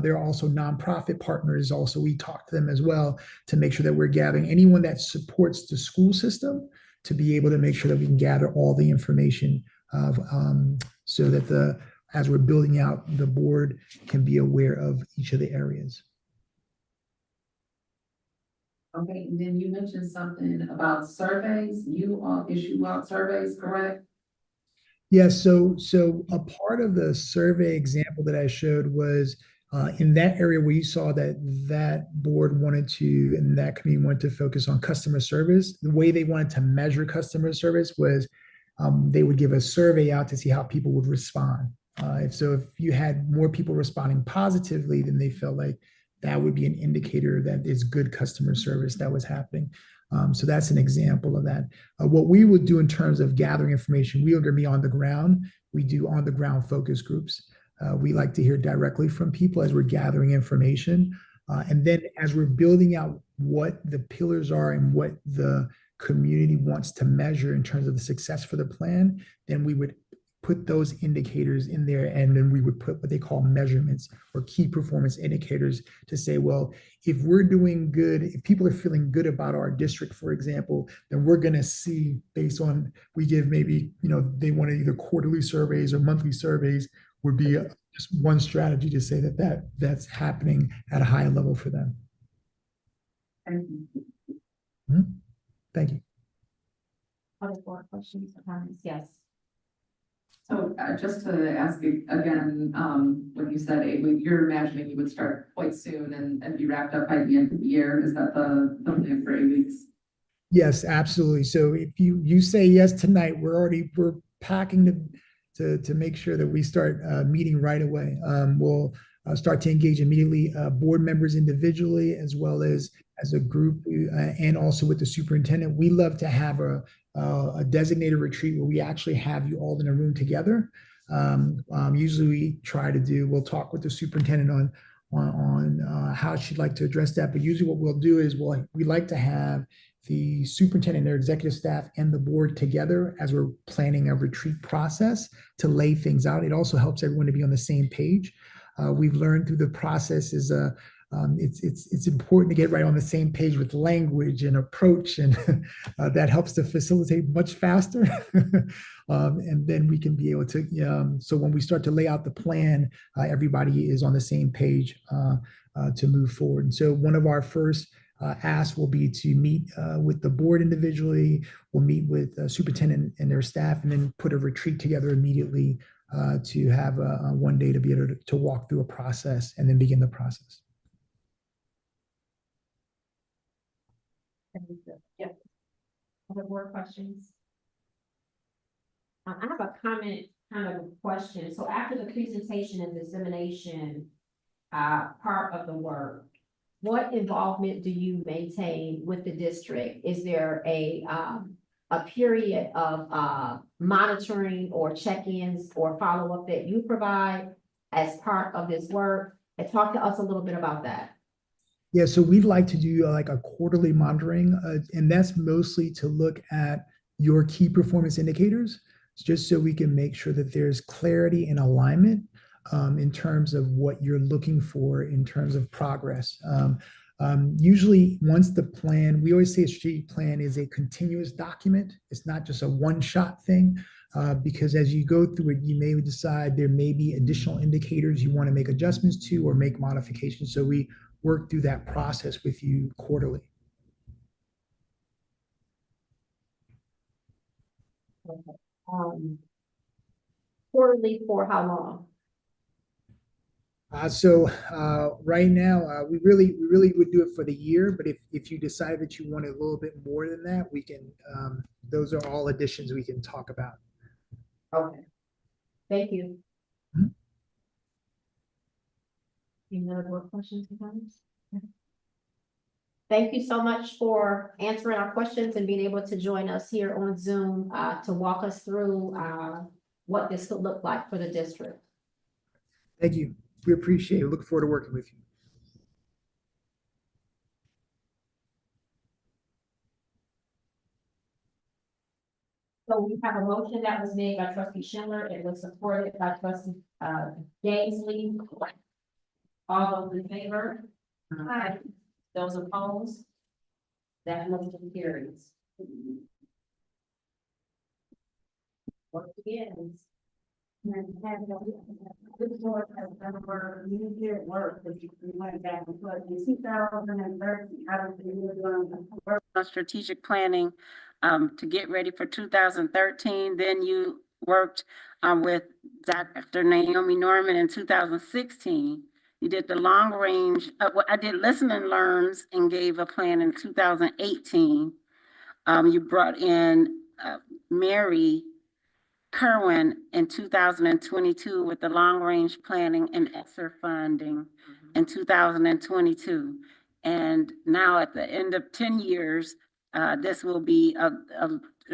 there are also nonprofit partners also. We talk to them as well to make sure that we're gathering anyone that supports the school system, to be able to make sure that we can gather all the information of so that as we're building out, the board can be aware of each of the areas. Okay, and then you mentioned something about surveys. You all issue out surveys, correct? Yeah, so a part of the survey example that I showed was in that area where you saw that board wanted to, and that committee wanted to focus on customer service. The way they wanted to measure customer service was they would give a survey out to see how people would respond. If you had more people responding positively, then they felt like that would be an indicator that is good customer service that was happening. So that's an example of that. What we would do in terms of gathering information, we are going to be on the ground. We do on the ground focus groups. We like to hear directly from people as we're gathering information. And then as we're building out what the pillars are and what the community wants to measure in terms of the success for the plan, then we would put those indicators in there, and then we would put what they call measurements or key performance indicators to say, well, if we're doing good, if people are feeling good about our district, for example, then we're going to see, based on, we give maybe, they want either quarterly surveys or monthly surveys, would be just one strategy to say that's happening at a high level for them. Thank you. Mhm. Thank you. Other board questions or comments? Yes. So just to ask you again, when you said 8 weeks, you're imagining you would start quite soon and be wrapped up by the end of the year. Is that the plan for 8 weeks? Yes, absolutely. So if you say yes tonight, we're packing to make sure that we start meeting right away. We'll start to engage immediately, board members individually as well as a group, and also with the superintendent. We love to have a designated retreat where we actually have you all in a room together. Usually we'll talk with the superintendent on how she'd like to address that. But usually what we'll do is we like to have the superintendent, their executive staff, and the board together as we're planning a retreat process to lay things out. It also helps everyone to be on the same page. We've learned through the process is it's important to get right on the same page with language and approach, and that helps to facilitate much faster. And then we can be able to, so when we start to lay out the plan, everybody is on the same page to move forward. And so one of our first asks will be to meet with the board individually. We'll meet with the superintendent and their staff, and then put a retreat together immediately to have one day to be able to walk through a process and then begin the process. Yes. Other board questions? I have a comment, kind of a question. So after the presentation and dissemination part of the work, what involvement do you maintain with the district? Is there a period of monitoring or check-ins or follow-up that you provide as part of this work? And talk to us a little bit about that. Yeah, so we'd like to do like a quarterly monitoring, and that's mostly to look at your key performance indicators, just so we can make sure that there's clarity and alignment in terms of what you're looking for in terms of progress. Usually once the plan, we always say a strategic plan is a continuous document. It's not just a one-shot thing, because as you go through it, you may decide there may be additional indicators you want to make adjustments to or make modifications. So we work through that process with you quarterly. Okay. Quarterly for how long? Right now, we really would do it for the year, but if you decide that you want a little bit more than that, we can, those are all additions we can talk about. Okay. Thank you. Mhm. Any other board questions or comments? Thank you so much for answering our questions and being able to join us here on Zoom to walk us through what this could look like for the district. Thank you. We appreciate it. Look forward to working with you. So we have a motion that was made by trustee Schindler. It was supported by trustee Gaisley. All those in favor? Aye. Those opposed? That motion carries. Work begins. This board has done work, you did work, but you went back and put in 2013, I don't think you're doing work on strategic planning to get ready for 2013. Then you worked with Dr. Naomi Norman in 2016. You did the long range, I did listen and learns and gave a plan in 2018. You brought in Mary Kerwin in 2022 with the long range planning and ESSER funding in 2022. And now at the end of 10 years, this will be a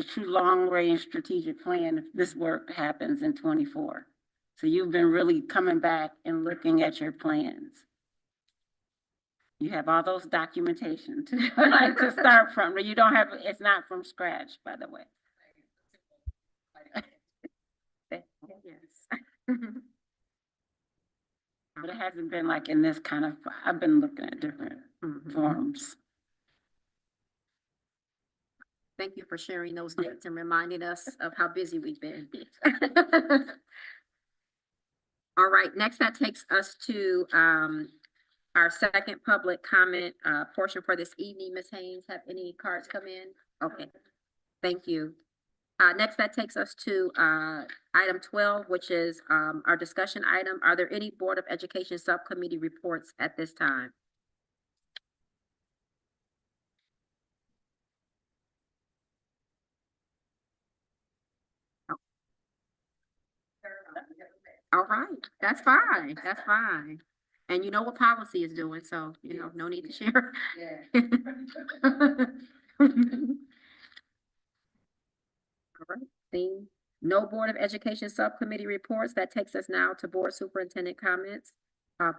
true long-range strategic plan if this work happens in 24. So you've been really coming back and looking at your plans. You have all those documentation to, like, to start from. You don't have, it's not from scratch, by the way. Yes. But it hasn't been like in this kind of, I've been looking at different forms. Thank you for sharing those dates and reminding us of how busy we've been. All right, next that takes us to our second public comment portion for this evening. Ms. Haynes, have any cards come in? Okay, thank you. Next that takes us to item 12, which is our discussion item. Are there any Board of Education subcommittee reports at this time? All right, that's fine, that's fine. And you know what policy is doing, so, you know, no need to share. All right, seeing no Board of Education subcommittee reports, that takes us now to Board Superintendent comments,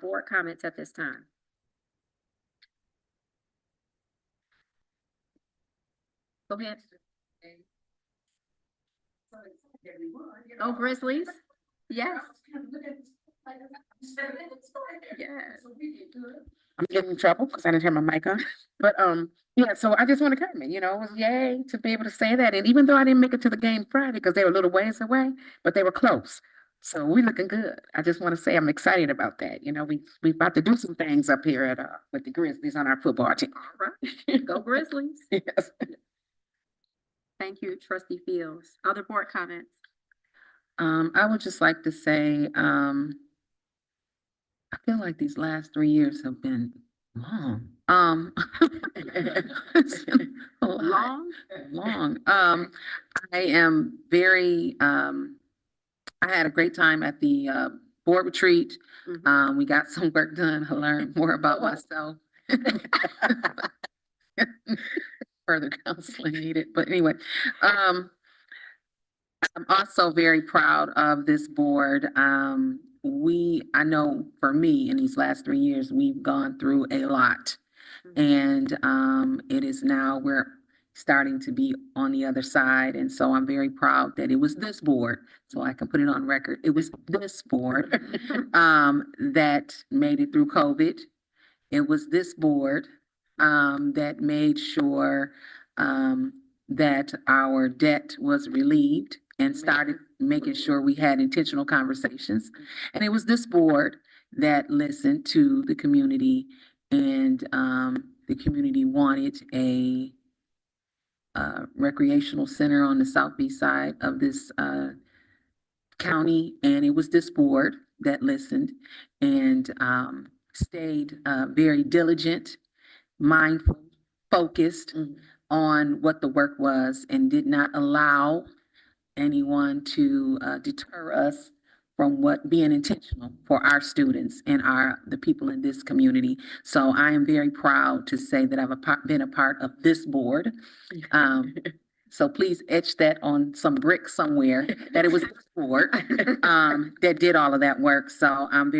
board comments at this time. Go ahead. Oh, Grizzlies? Yes. Yes. I'm getting in trouble because I didn't have my mic on. But yeah, so I just want to comment, you know, it was yay to be able to say that. And even though I didn't make it to the game Friday because they were a little ways away, but they were close. So we're looking good. I just want to say I'm excited about that. You know, we about to do some things up here at with the Grizzlies on our football team. All right, go Grizzlies. Yes. Thank you, Trustee Fields. Other board comments? I would just like to say, I feel like these last 3 years have been long. It's been a lot. Long. I am very, I had a great time at the board retreat. We got some work done. I learned more about myself. Further counseling needed, but anyway, I'm also very proud of this board. I know for me in these last 3 years, we've gone through a lot. And it is now we're starting to be on the other side. And so I'm very proud that it was this board, so I can put it on record. It was this board that made it through COVID. It was this board that made sure that our debt was relieved and started making sure we had intentional conversations. And it was this board that listened to the community, and the community wanted a recreational center on the southeast side of this county. And it was this board that listened and stayed very diligent, mindful, focused on what the work was, and did not allow anyone to deter us from being intentional for our students and the people in this community. So I am very proud to say that I've been a part of this board. So please etch that on some brick somewhere, that it was this board that did all of that work. So I'm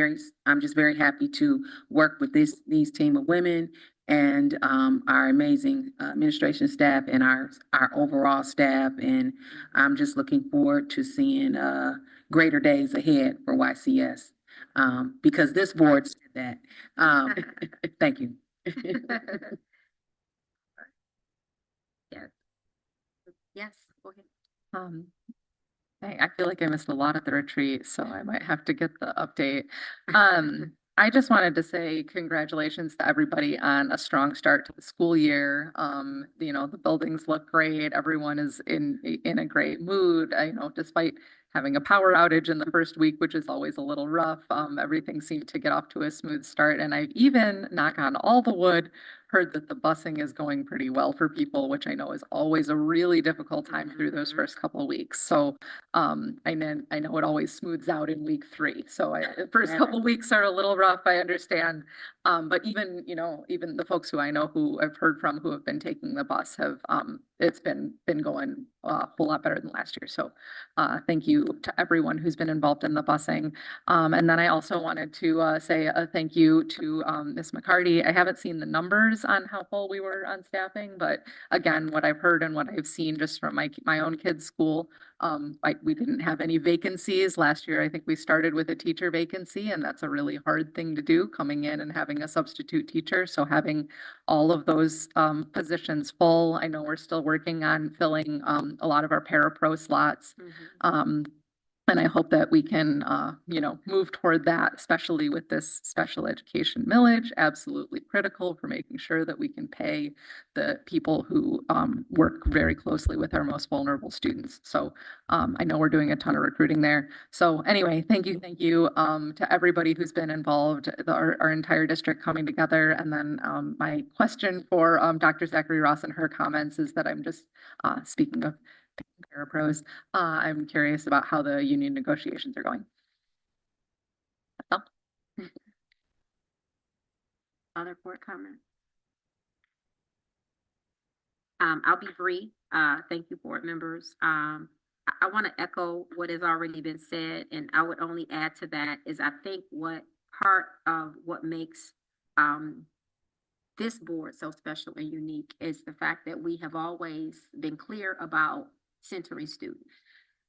just very happy to work with these team of women and our amazing administration staff and our overall staff. And I'm just looking forward to seeing greater days ahead for YCS, because this board said that. Thank you. Yes, go ahead. I feel like I missed a lot at the retreat, so I might have to get the update. I just wanted to say congratulations to everybody on a strong start to the school year. You know, the buildings look great. Everyone is in a great mood. Despite having a power outage in the first week, which is always a little rough, everything seemed to get off to a smooth start. And I've even, knock on all the wood, heard that the busing is going pretty well for people, which I know is always a really difficult time through those first couple of weeks. So I know it always smooths out in week 3. So the first couple of weeks are a little rough, I understand. But even the folks who I know who I've heard from who have been taking the bus have, it's been going a whole lot better than last year. So thank you to everyone who's been involved in the busing. And then I also wanted to say a thank you to Ms. McCarty. I haven't seen the numbers on how full we were on staffing, but again, what I've heard and what I've seen just from my own kids' school, we didn't have any vacancies last year. I think we started with a teacher vacancy, and that's a really hard thing to do, coming in and having a substitute teacher. So having all of those positions full. I know we're still working on filling a lot of our para-pro slots. And I hope that we can, move toward that, especially with this special education millage, absolutely critical for making sure that we can pay the people who work very closely with our most vulnerable students. So I know we're doing a ton of recruiting there. So anyway, thank you to everybody who's been involved, our entire district coming together. And then my question for Dr. Zachary Ross and her comments is that I'm just speaking of parapros. I'm curious about how the union negotiations are going. Other board comments? I'll be brief. Thank you, board members. I want to echo what has already been said, and I would only add to that is I think what part of what makes this board so special and unique is the fact that we have always been clear about centering students.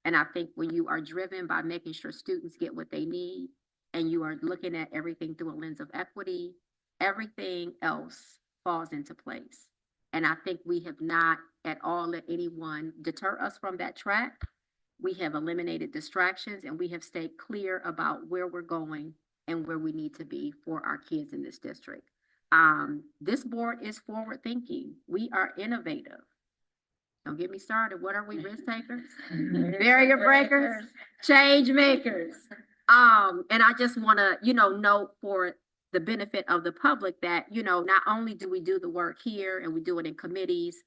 And I think when you are driven by making sure students get what they need, and you are looking at everything through a lens of equity, everything else falls into place. And I think we have not at all let anyone deter us from that track. We have eliminated distractions, and we have stayed clear about where we're going and where we need to be for our kids in this district. This board is forward thinking. We are innovative. Don't get me started. What are we, risk takers? Barrier breakers, change makers. And I just want to, note for the benefit of the public that, not only do we do the work here and we do it in committees,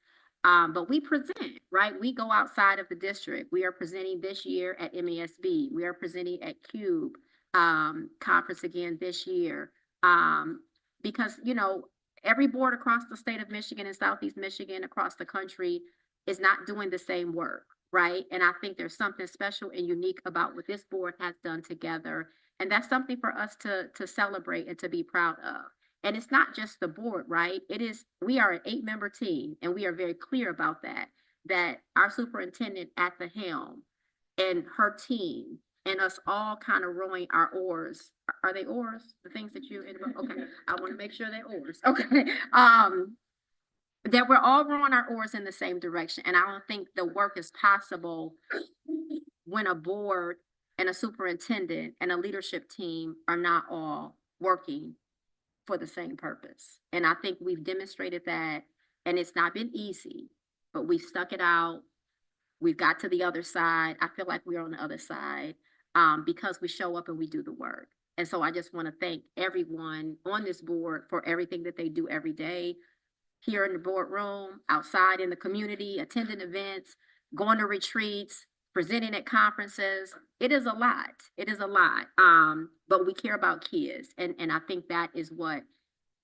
but we present, right? We go outside of the district. We are presenting this year at MASB. We are presenting at CUBE conference again this year. Because, every board across the state of Michigan and Southeast Michigan, across the country, is not doing the same work, right? And I think there's something special and unique about what this board has done together. And that's something for us to celebrate and to be proud of. And it's not just the board, right? We are an 8-member team, and we are very clear about that our superintendent at the helm and her team and us all kind of rowing our oars. Are they oars? The things that you, okay, I want to make sure they're oars. Okay. That we're all rowing our oars in the same direction. And I don't think the work is possible when a board and a superintendent and a leadership team are not all working for the same purpose. And I think we've demonstrated that, and it's not been easy, but we've stuck it out. We've got to the other side. I feel like we're on the other side because we show up and we do the work. And so I just want to thank everyone on this board for everything that they do every day, here in the boardroom, outside in the community, attending events, going to retreats, presenting at conferences. It is a lot. It is a lot. But we care about kids. And I think that is what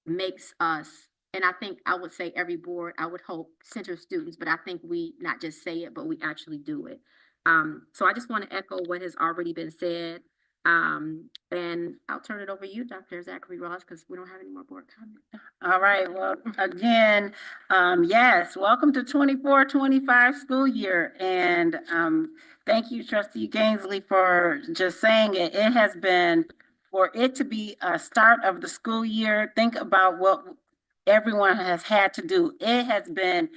makes us, and I think I would say every board, I would hope, center students, but I think we not just say it, but we actually do it. So I just want to echo what has already been said. And I'll turn it over to you, Dr. Zachary Ross, because we don't have any more board comments. All right, well, again, yes, welcome to 24-25 school year. And thank you, Trustee Gainsley, for just saying it. It has been, for it to be a start of the school year, think about what everyone has had to do. It has been,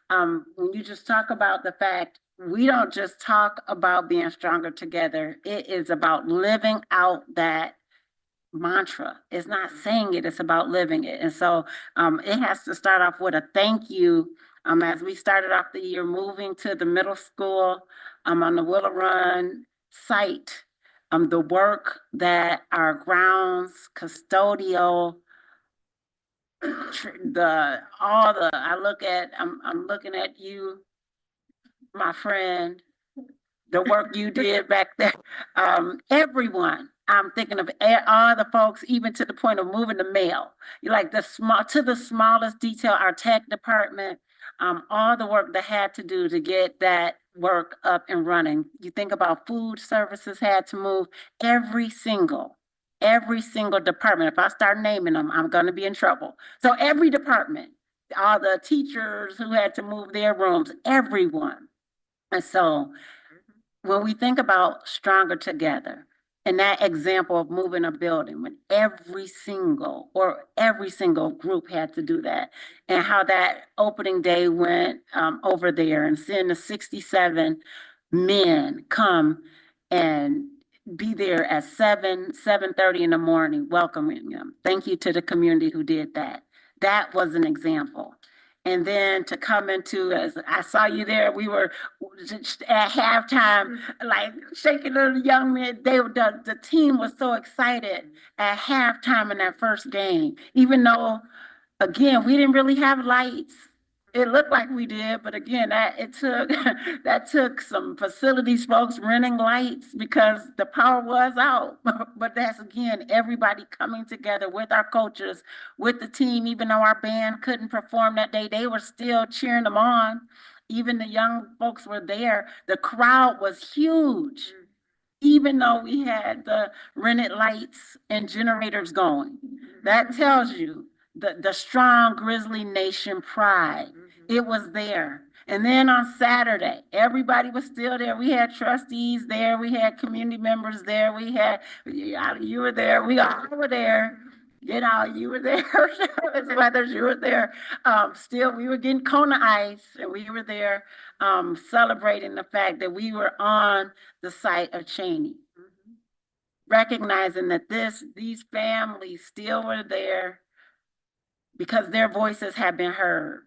when you just talk about the fact we don't just talk about being stronger together. It is about living out that mantra. It's not saying it, it's about living it. And so it has to start off with a thank you. As we started off the year moving to the middle school on the Willow Run site, the work that our grounds, custodial, I'm looking at you, my friend, the work you did back there. Everyone, I'm thinking of all the folks, even to the point of moving the mail. You like the smallest detail, our tech department, all the work that had to do to get that work up and running. You think about food services had to move, every single department. If I start naming them, I'm gonna be in trouble. So every department, all the teachers who had to move their rooms, everyone. And so when we think about stronger together, and that example of moving a building, when every single group had to do that, and how that opening day went over there, and seeing the 67 men come and be there at 7:30 in the morning, welcoming them. Thank you to the community who did that. That was an example. And then to come into, as I saw you there, we were at halftime, like shaking little young men. The team was so excited at halftime in that first game, even though, again, we didn't really have lights. It looked like we did, but again, that took some facilities folks renting lights because the power was out. But that's, again, everybody coming together with our coaches, with the team. Even though our band couldn't perform that day, they were still cheering them on. Even the young folks were there. The crowd was huge, even though we had the rented lights and generators going. That tells you the strong Grizzly Nation pride. It was there. And then on Saturday, everybody was still there. We had trustees there. We had community members there. We had, you were there. We all were there. You know, you were there. As Weathers, you were there. Still, we were getting Kona ice, and we were there celebrating the fact that we were on the site of Cheney. Recognizing that these families still were there because their voices have been heard.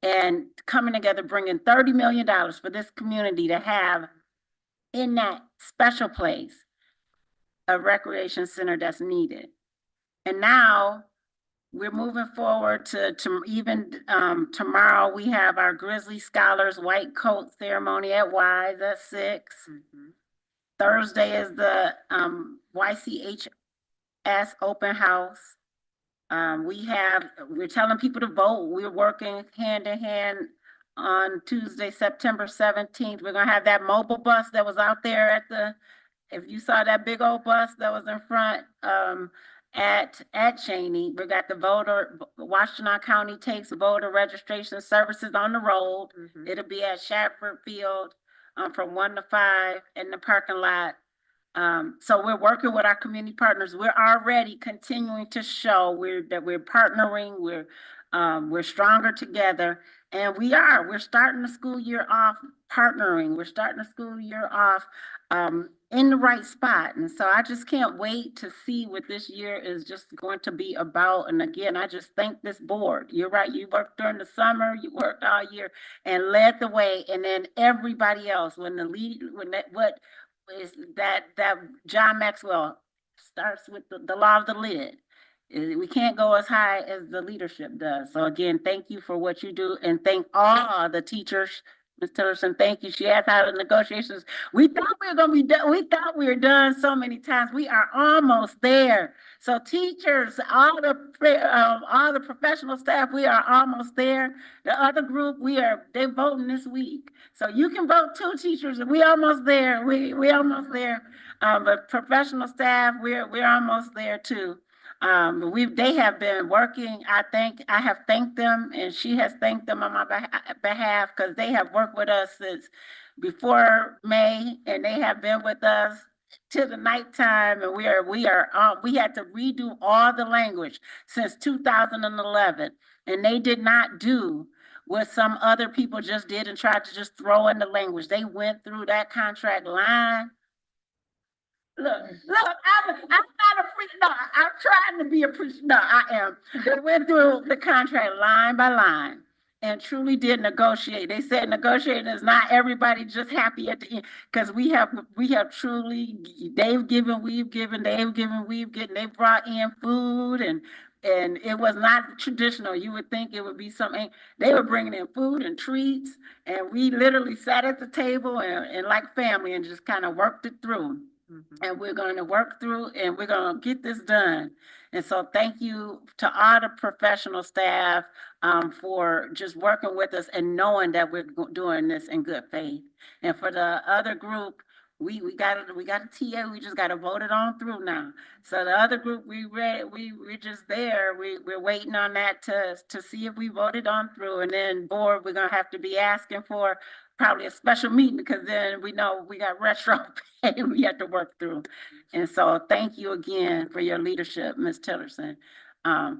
And coming together, bringing $30 million for this community to have in that special place a recreation center that's needed. And now we're moving forward to even tomorrow, we have our Grizzly Scholars White Coat ceremony at Wise at 6. Thursday is the YCHS open house. We're telling people to vote. We're working hand in hand on Tuesday, September 17th. We're gonna have that mobile bus that was out there if you saw that big old bus that was in front at Cheney. We got the Washington County takes voter registration services on the road. It'll be at Shadford Field from 1 to 5 in the parking lot. So we're working with our community partners. We're already continuing to show that we're partnering, we're stronger together, and we're starting the school year off partnering. We're starting the school year off in the right spot. And so I just can't wait to see what this year is just going to be about. And again, I just thank this board. You're right, you worked during the summer, you worked all year and led the way. And then everybody else, that John Maxwell starts with the law of the lid. We can't go as high as the leadership does. So again, thank you for what you do, and thank all the teachers. Ms. Tillerson, thank you. She asked how the negotiations. We thought we were gonna be done. We thought we were done so many times. We are almost there. So teachers, all the professional staff, we are almost there. The other group, they're voting this week. So you can vote too, teachers. We almost there. We almost there. But professional staff, we're almost there too. They have been working. I have thanked them, and she has thanked them on my behalf, because they have worked with us since before May, and they have been with us till the nighttime. And we had to redo all the language since 2011, and they did not do what some other people just did and tried to just throw in the language. They went through that contract line. Look, I'm not a preach, no, I'm trying to be a preach, no, I am. They went through the contract line by line and truly did negotiate. They said negotiating is not everybody just happy at the end, because we have truly, they've given, we've given, they've given, we've given, they brought in food and it was not traditional. You would think it would be something, they were bringing in food and treats, and we literally sat at the table and like family and just kind of worked it through. And we're going to work through and we're going to get this done. And so thank you to all the professional staff for just working with us and knowing that we're doing this in good faith. And for the other group, we got a TA, we just got to vote it on through now. So the other group, we're just there. We're waiting on that to see if we voted on through. And then board, we're going to have to be asking for probably a special meeting, because then we know we got retro pay we have to work through. And so thank you again for your leadership, Ms. Tillerson,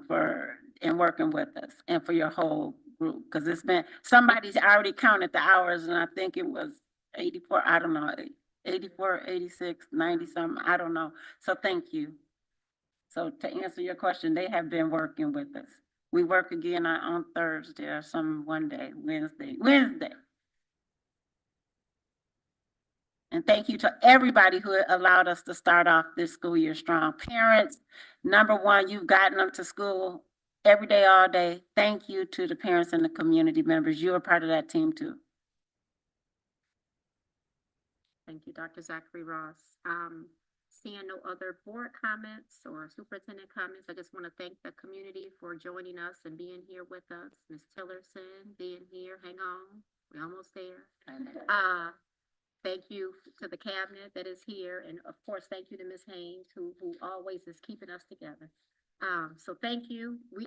for working with us and for your whole group. Because it's been, somebody's already counted the hours, and I think it was 84, I don't know, 84, 86, 90 something, I don't know. So thank you. So to answer your question, they have been working with us. We work again on Thursday or one day, Wednesday. And thank you to everybody who allowed us to start off this school year strong. Parents, number one, you've gotten them to school every day, all day. Thank you to the parents and the community members. You are part of that team too. Thank you, Dr. Zachary Ross. Seeing no other board comments or superintendent comments, I just want to thank the community for joining us and being here with us. Ms. Tillerson being here, hang on, we're almost there. Thank you to the cabinet that is here, and of course, thank you to Ms. Haynes, who always is keeping us together. So thank you. We